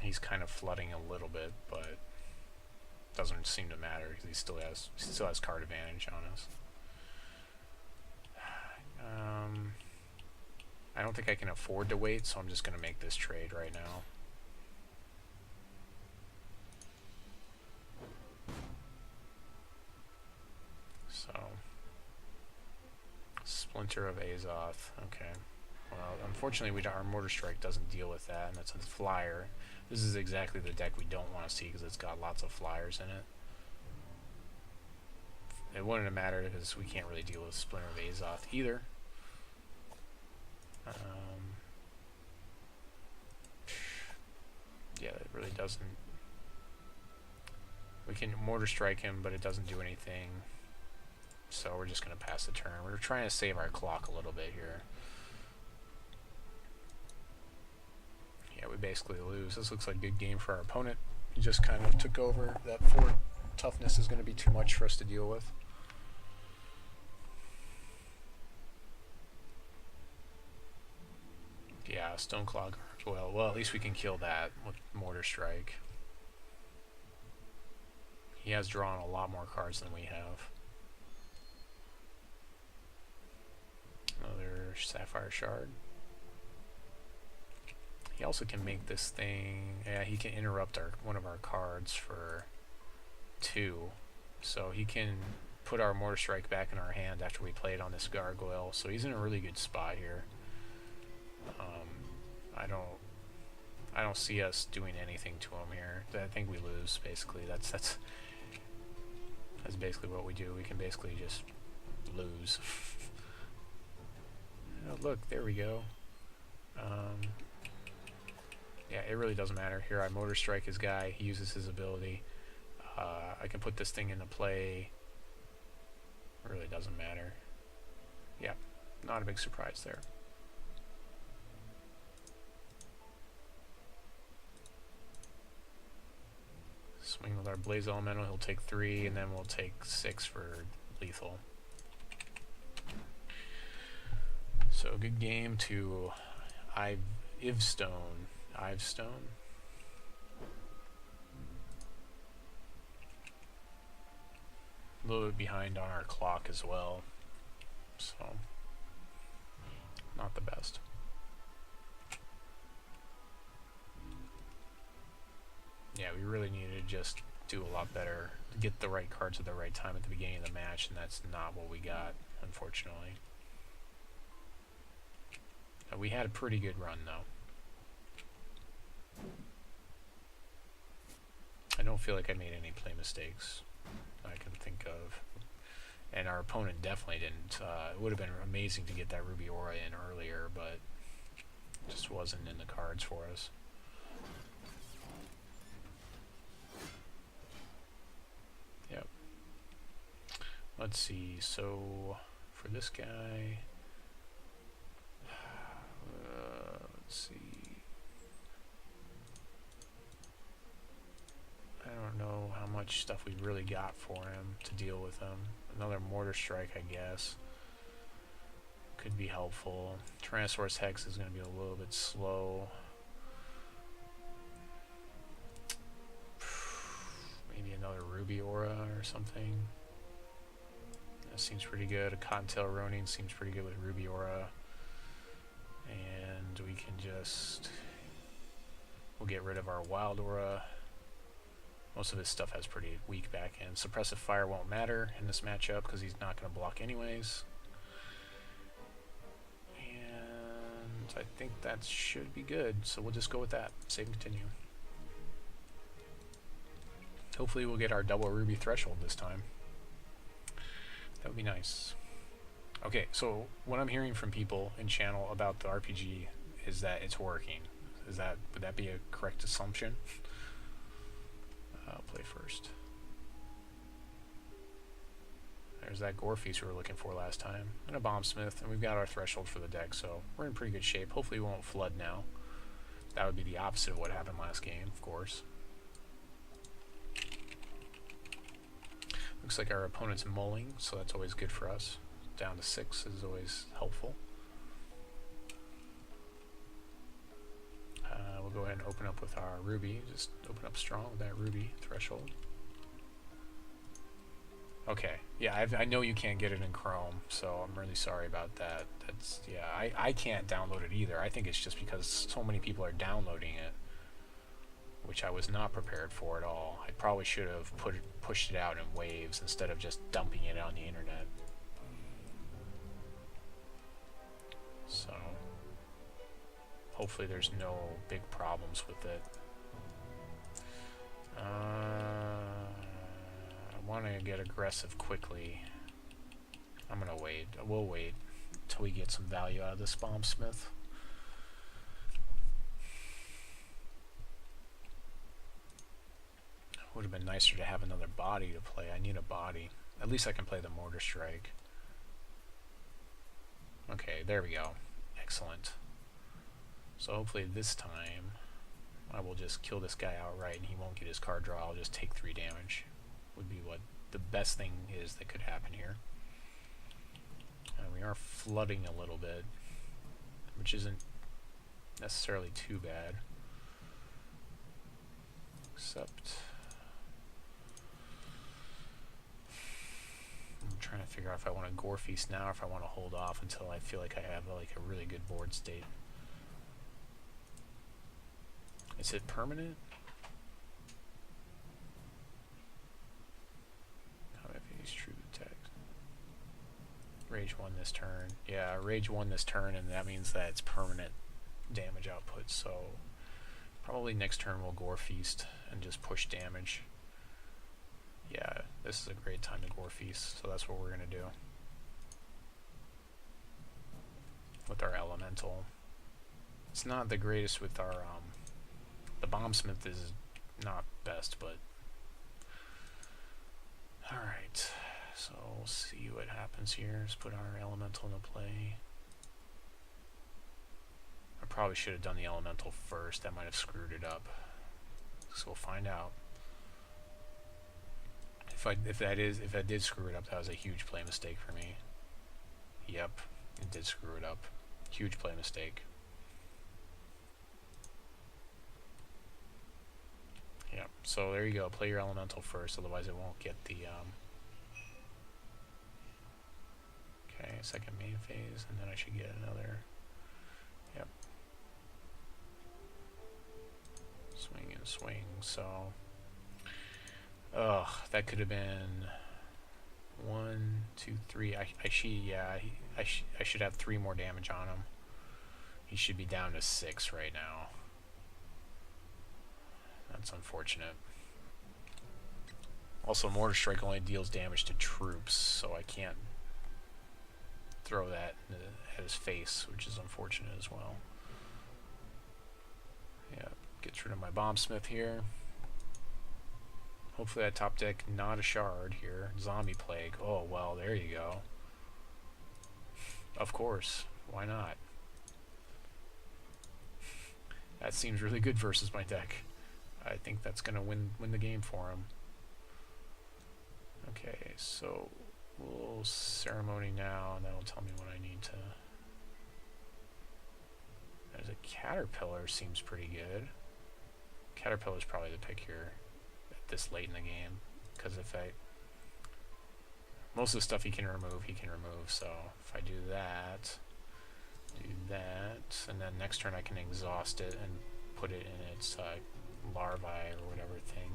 He's kind of flooding a little bit, but doesn't seem to matter because he still has card advantage on us. I don't think I can afford to wait, so I'm just going to make this trade right now. Splinter of Azoth. Okay. Well, unfortunately, our Mortar Strike doesn't deal with that, and that's a flyer. This is exactly the deck we don't want to see because it's got lots of flyers in it. It wouldn't have mattered because we can't really deal with Splinter of Azoth either. Yeah, it really doesn't. We can Mortar Strike him, but it doesn't do anything. So we're just going to pass the turn. We're trying to save our clock a little bit here. Yeah, we basically lose. This looks like a good game for our opponent. He just kind of took over. That 4 toughness is going to be too much for us to deal with. Yeah, Stoneclog as well. Well, at least we can kill that with Mortar Strike. He has drawn a lot more cards than we have. Another Sapphire Shard. He also can make this thing... Yeah, he can interrupt one of our cards for 2. So he can put our Mortar Strike back in our hand after we play it on this Gargoyle. So he's in a really good spot here. I don't see us doing anything to him here. I think we lose, basically. That's basically what we do. We can basically just lose. Oh, look, there we go. Yeah, it really doesn't matter. Here I Mortar Strike his guy. He uses his ability. I can put this thing into play. It really doesn't matter. Yeah, not a big surprise there. Swing with our Blaze Elemental, he'll take 3, and then we'll take 6 for lethal. So good game to Ivestone. A little bit behind on our clock as well, so not the best. Yeah, we really needed to just do a lot better, get the right cards at the right time at the beginning of the match, and that's not what we got, unfortunately. We had a pretty good run, though. I don't feel like I made any play mistakes I can think of. And our opponent definitely didn't. It would have been amazing to get that Ruby Aura in earlier, but it just wasn't in the cards for us. Yep. Let's see. So for this guy, let's see. I don't know how much stuff we really got for him to deal with him. Another Mortar Strike, I guess, could be helpful. Tyrannosaurus Hex is going to be a little bit slow. Maybe another Ruby Aura or something. That seems pretty good. A Cottontail Ronin seems pretty good with Ruby Aura. And we can just... we'll get rid of our Wild Aura. Most of his stuff has pretty weak back end. Suppressive Fire won't matter in this matchup because he's not going to block anyways. And I think that should be good. So we'll just go with that. Save and continue. Hopefully we'll get our double Ruby threshold this time. That would be nice. Okay, so what I'm hearing from people in channel about the RPG is that it's working. Would that be a correct assumption? I'll play first. There's that Gore Feast we were looking for last time. And a Bombsmith, and we've got our threshold for the deck, so we're in pretty good shape. Hopefully we won't flood now. That would be the opposite of what happened last game, of course. Looks like our opponent's mulling, so that's always good for us. Down to 6 is always helpful. We'll go ahead and open up with our Ruby. Just open up strong with that Ruby threshold. Okay, yeah, I know you can't get it in Chrome, so I'm really sorry about that. That's, yeah, I can't download it either. I think it's just because so many people are downloading it, which I was not prepared for at all. I probably should have pushed it out in waves instead of just dumping it on the internet. hopefully there's no big problems with it. I want to get aggressive quickly. I'm gonna wait. We'll wait until we get some value out of this Bombsmith. Would have been nicer to have another body to play. I need a body. At least I can play the Mortar Strike. Okay, there we go. Excellent. So hopefully this time I will just kill this guy outright and he won't get his card draw. I'll just take 3 damage. Would be what the best thing is that could happen here. We are flooding a little bit, which isn't necessarily too bad. Except I'm trying to figure out if I want to Gore Feast now or if I want to hold off until I feel like I have like a really good board state. Is it permanent? How if he's true text? Rage 1 this turn. Yeah, Rage 1 this turn, and that means that it's permanent damage output, so probably next turn we'll Gore Feast and just push damage. Yeah, this is a great time to Gore Feast, so that's what we're going to do. With our Elemental. It's not the greatest with our, the Bombsmith is not best, but... Alright, so we'll see what happens here. Let's put our Elemental into play. I probably should have done the Elemental first. That might have screwed it up. So we'll find out. If that did screw it up, that was a huge play mistake for me. Yep, it did screw it up. Huge play mistake. Yep. So there you go. Play your Elemental first, otherwise it won't get the. Okay, second main phase, and then I should get another. Yep. Swing and swing. So. Ugh, that could have been 1, 2, 3. I should have 3 more damage on him. He should be down to 6 right now. That's unfortunate. Also, Mortar Strike only deals damage to troops, so I can't throw that at his face, which is unfortunate as well. Yeah, gets rid of my Bombsmith here. Hopefully that top deck, not a shard here. Zombie Plague. Oh, well, there you go. Of course. Why not? That seems really good versus my deck. I think that's going to win the game for him. Okay, so we'll Ceremony now, and that'll tell me what I need to... There's a Caterpillar, seems pretty good. Caterpillar's probably the pick here. This late in the game, because if I most of the stuff he can remove, so if I do that, and then next turn I can exhaust it and put it in its larvae or whatever thing.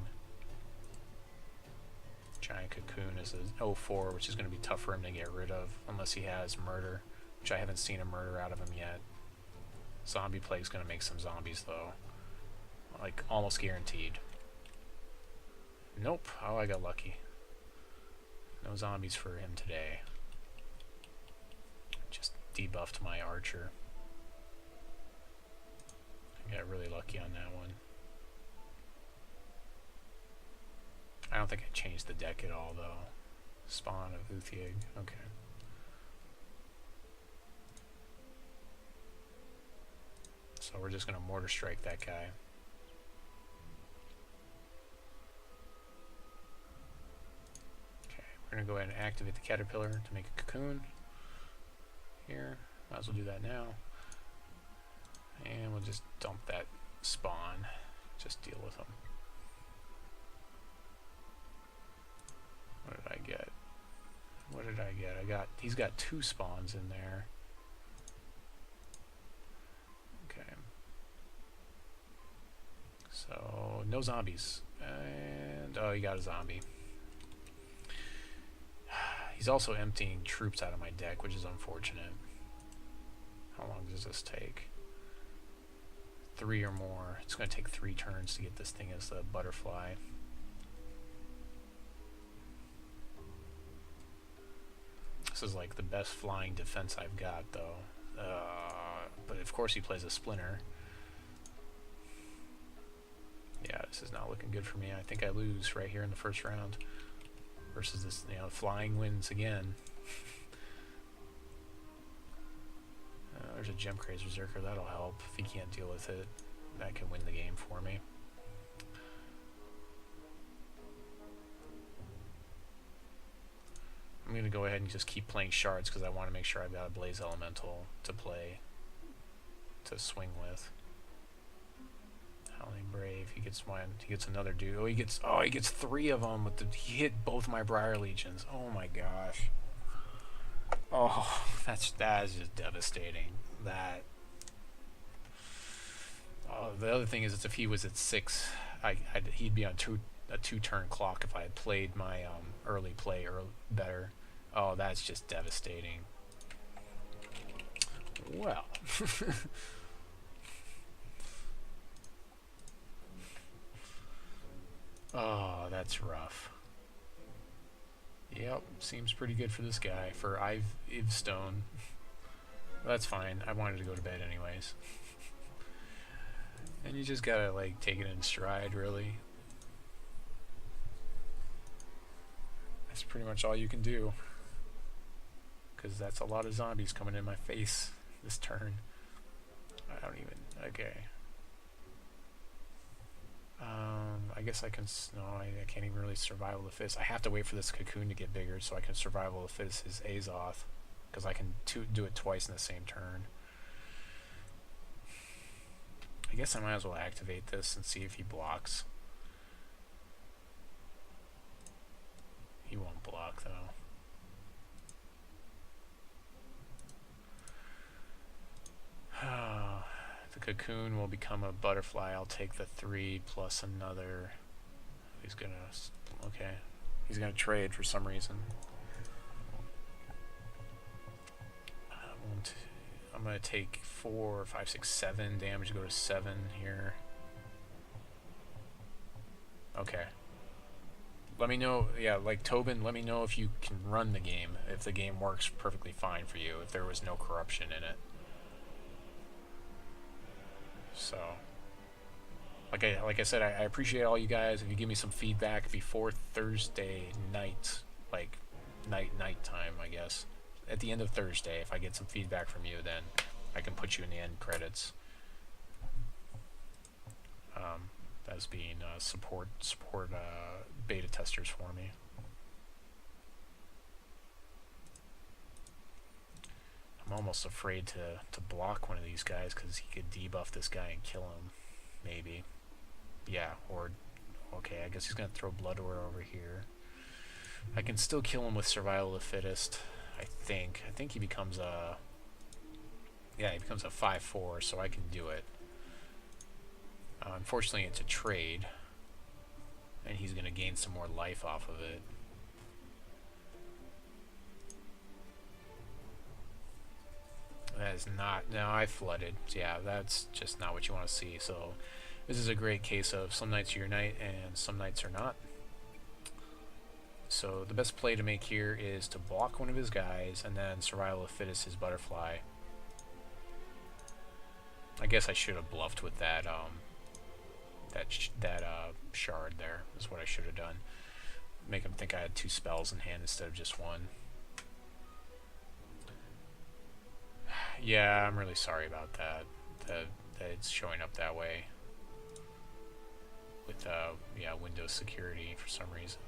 Giant Cocoon is a 0-4, which is going to be tough for him to get rid of unless he has Murder, which I haven't seen a Murder out of him yet. Zombie Plague's going to make some zombies though, like almost guaranteed. Nope. Oh, I got lucky. No zombies for him today. Just debuffed my archer. I got really lucky on that one. I don't think I changed the deck at all, though. Spawn of Oakhenge. Okay. So we're just going to Mortar Strike that guy. We're going to go ahead and activate the Caterpillar to make a Cocoon. Here. Might as well do that now. And we'll just dump that spawn. Just deal with him. What did I get? What did I get? He's got 2 spawns in there. Okay. So, no zombies. And, oh, he got a zombie. He's also emptying troops out of my deck, which is unfortunate. How long does this take? 3 or more. It's going to take 3 turns to get this thing as the butterfly. This is like the best flying defense I've got, though. But of course he plays a splinter. Yeah, this is not looking good for me. I think I lose right here in the first round. Versus this, you know, flying wins again. There's a Gem Crazed Berserker. That'll help. If he can't deal with it, that can win the game for me. I'm going to go ahead and just keep playing shards because I want to make sure I've got a Blaze Elemental to play, to swing with. Howling Brave, he gets one, he gets another dude. He gets 3 of them with the, he hit both my Briar Legions. Oh my gosh. Oh, that is just devastating. That. Oh, the other thing is if he was at 6, he'd be on a 2-turn clock if I had played my early play better. Oh, that's just devastating. Well. Oh, that's rough. Yep, seems pretty good for this guy, for Ivestone. That's fine, I wanted to go to bed anyways. And you just gotta, like, take it in stride, really. That's pretty much all you can do. Because that's a lot of zombies coming in my face this turn. I don't even, okay. I guess I can, no, I can't even really Survival of the Fittest. I have to wait for this cocoon to get bigger so I can Survival of the Fittest his Azoth. Because I can do it twice in the same turn. I guess I might as well activate this and see if he blocks. He won't block though. The cocoon will become a butterfly. I'll take the 3 plus another. He's gonna, okay. He's gonna trade for some reason. I'm gonna take 4, 5, 6, 7 damage. Go to 7 here. Okay. Let me know, yeah, like Tobin, let me know if you can run the game, if the game works perfectly fine for you, if there was no corruption in it. So, like I said, I appreciate all you guys. If you give me some feedback before Thursday night, like night time, I guess. At the end of Thursday, if I get some feedback from you, then I can put you in the end credits. As being support beta testers for me. I'm almost afraid to block one of these guys because he could debuff this guy and kill him. Maybe. Yeah, or... Okay, I guess he's going to throw Blood Order over here. I can still kill him with Survival of the Fittest, I think. I think he becomes a... Yeah, he becomes a 5/4, so I can do it. Unfortunately, it's a trade. And he's going to gain some more life off of it. That is not... No, I flooded. Yeah, that's just not what you want to see. So, this is a great case of some nights are your night and some nights are not. So, the best play to make here is to block one of his guys and then Survival of the Fittest his butterfly. I guess I should have bluffed with that, shard there. Is what I should have done. Make him think I had 2 spells in hand instead of just 1. Yeah, I'm really sorry about that. That it's showing up that way. With, yeah, Windows security for some reason.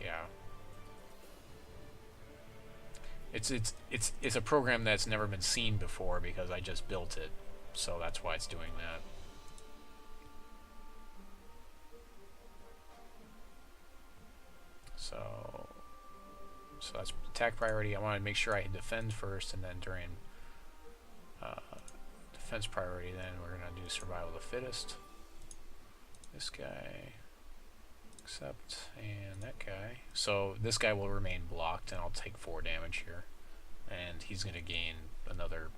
Yeah. It's a program that's never been seen before because I just built it. So that's why it's doing that. So that's attack priority. I want to make sure I defend first, and then during defense priority, then we're going to do Survival of the Fittest. This guy, accept, and that guy. So this guy will remain blocked, and I'll take 4 damage here. And he's going to gain another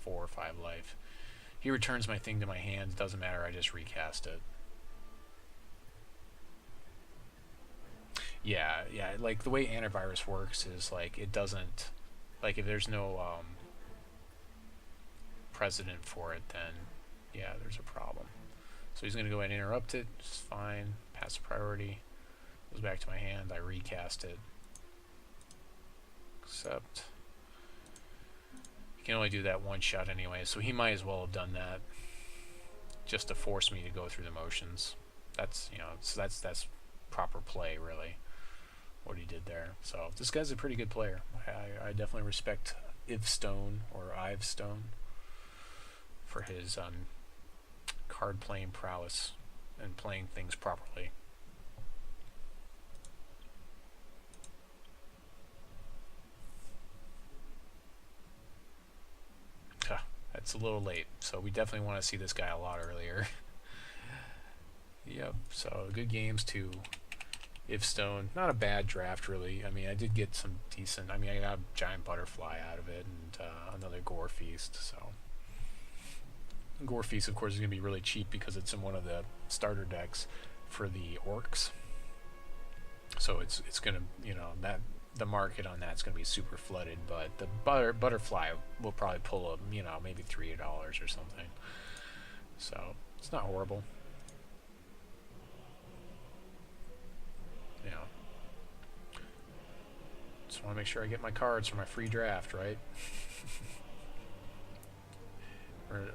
4 or 5 life. He returns my thing to my hand. Doesn't matter. I just recast it. Yeah, like the way antivirus works is like it doesn't, like if there's no precedent for it, then yeah, there's a problem. So he's going to go ahead and interrupt it. It's fine. Pass priority. Goes back to my hand. I recast it. Accept. You can only do that one shot anyway, so he might as well have done that just to force me to go through the motions. That's, you know, so that's proper play, really, what he did there. So this guy's a pretty good player. I definitely respect Ivstone or Ivestone for his card playing prowess and playing things properly. It's a little late, so we definitely want to see this guy a lot earlier. Yep, so good games to Ivstone. Not a bad draft, really. I mean, I did get some decent... I mean, I got a Giant Butterfly out of it and another Gore Feast, so... Gore Feast, of course, is going to be really cheap because it's in one of the starter decks for the Orcs. So it's going to, you know, that... the market on that's going to be super flooded, but the butterfly will probably pull up, you know, maybe $3 or something. So it's not horrible. You know, just want to make sure I get my cards for my free draft, right?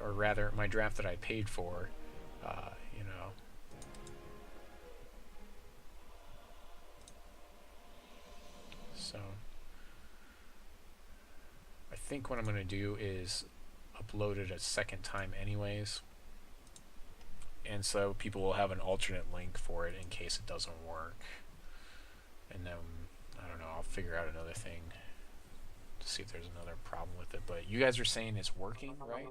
or rather, my draft that I paid for. You know. So I think what I'm going to do is upload it a second time anyways, and so people will have an alternate link for it in case it doesn't work. And then I don't know, I'll figure out another thing to see if there's another problem with it. But you guys are saying it's working, right?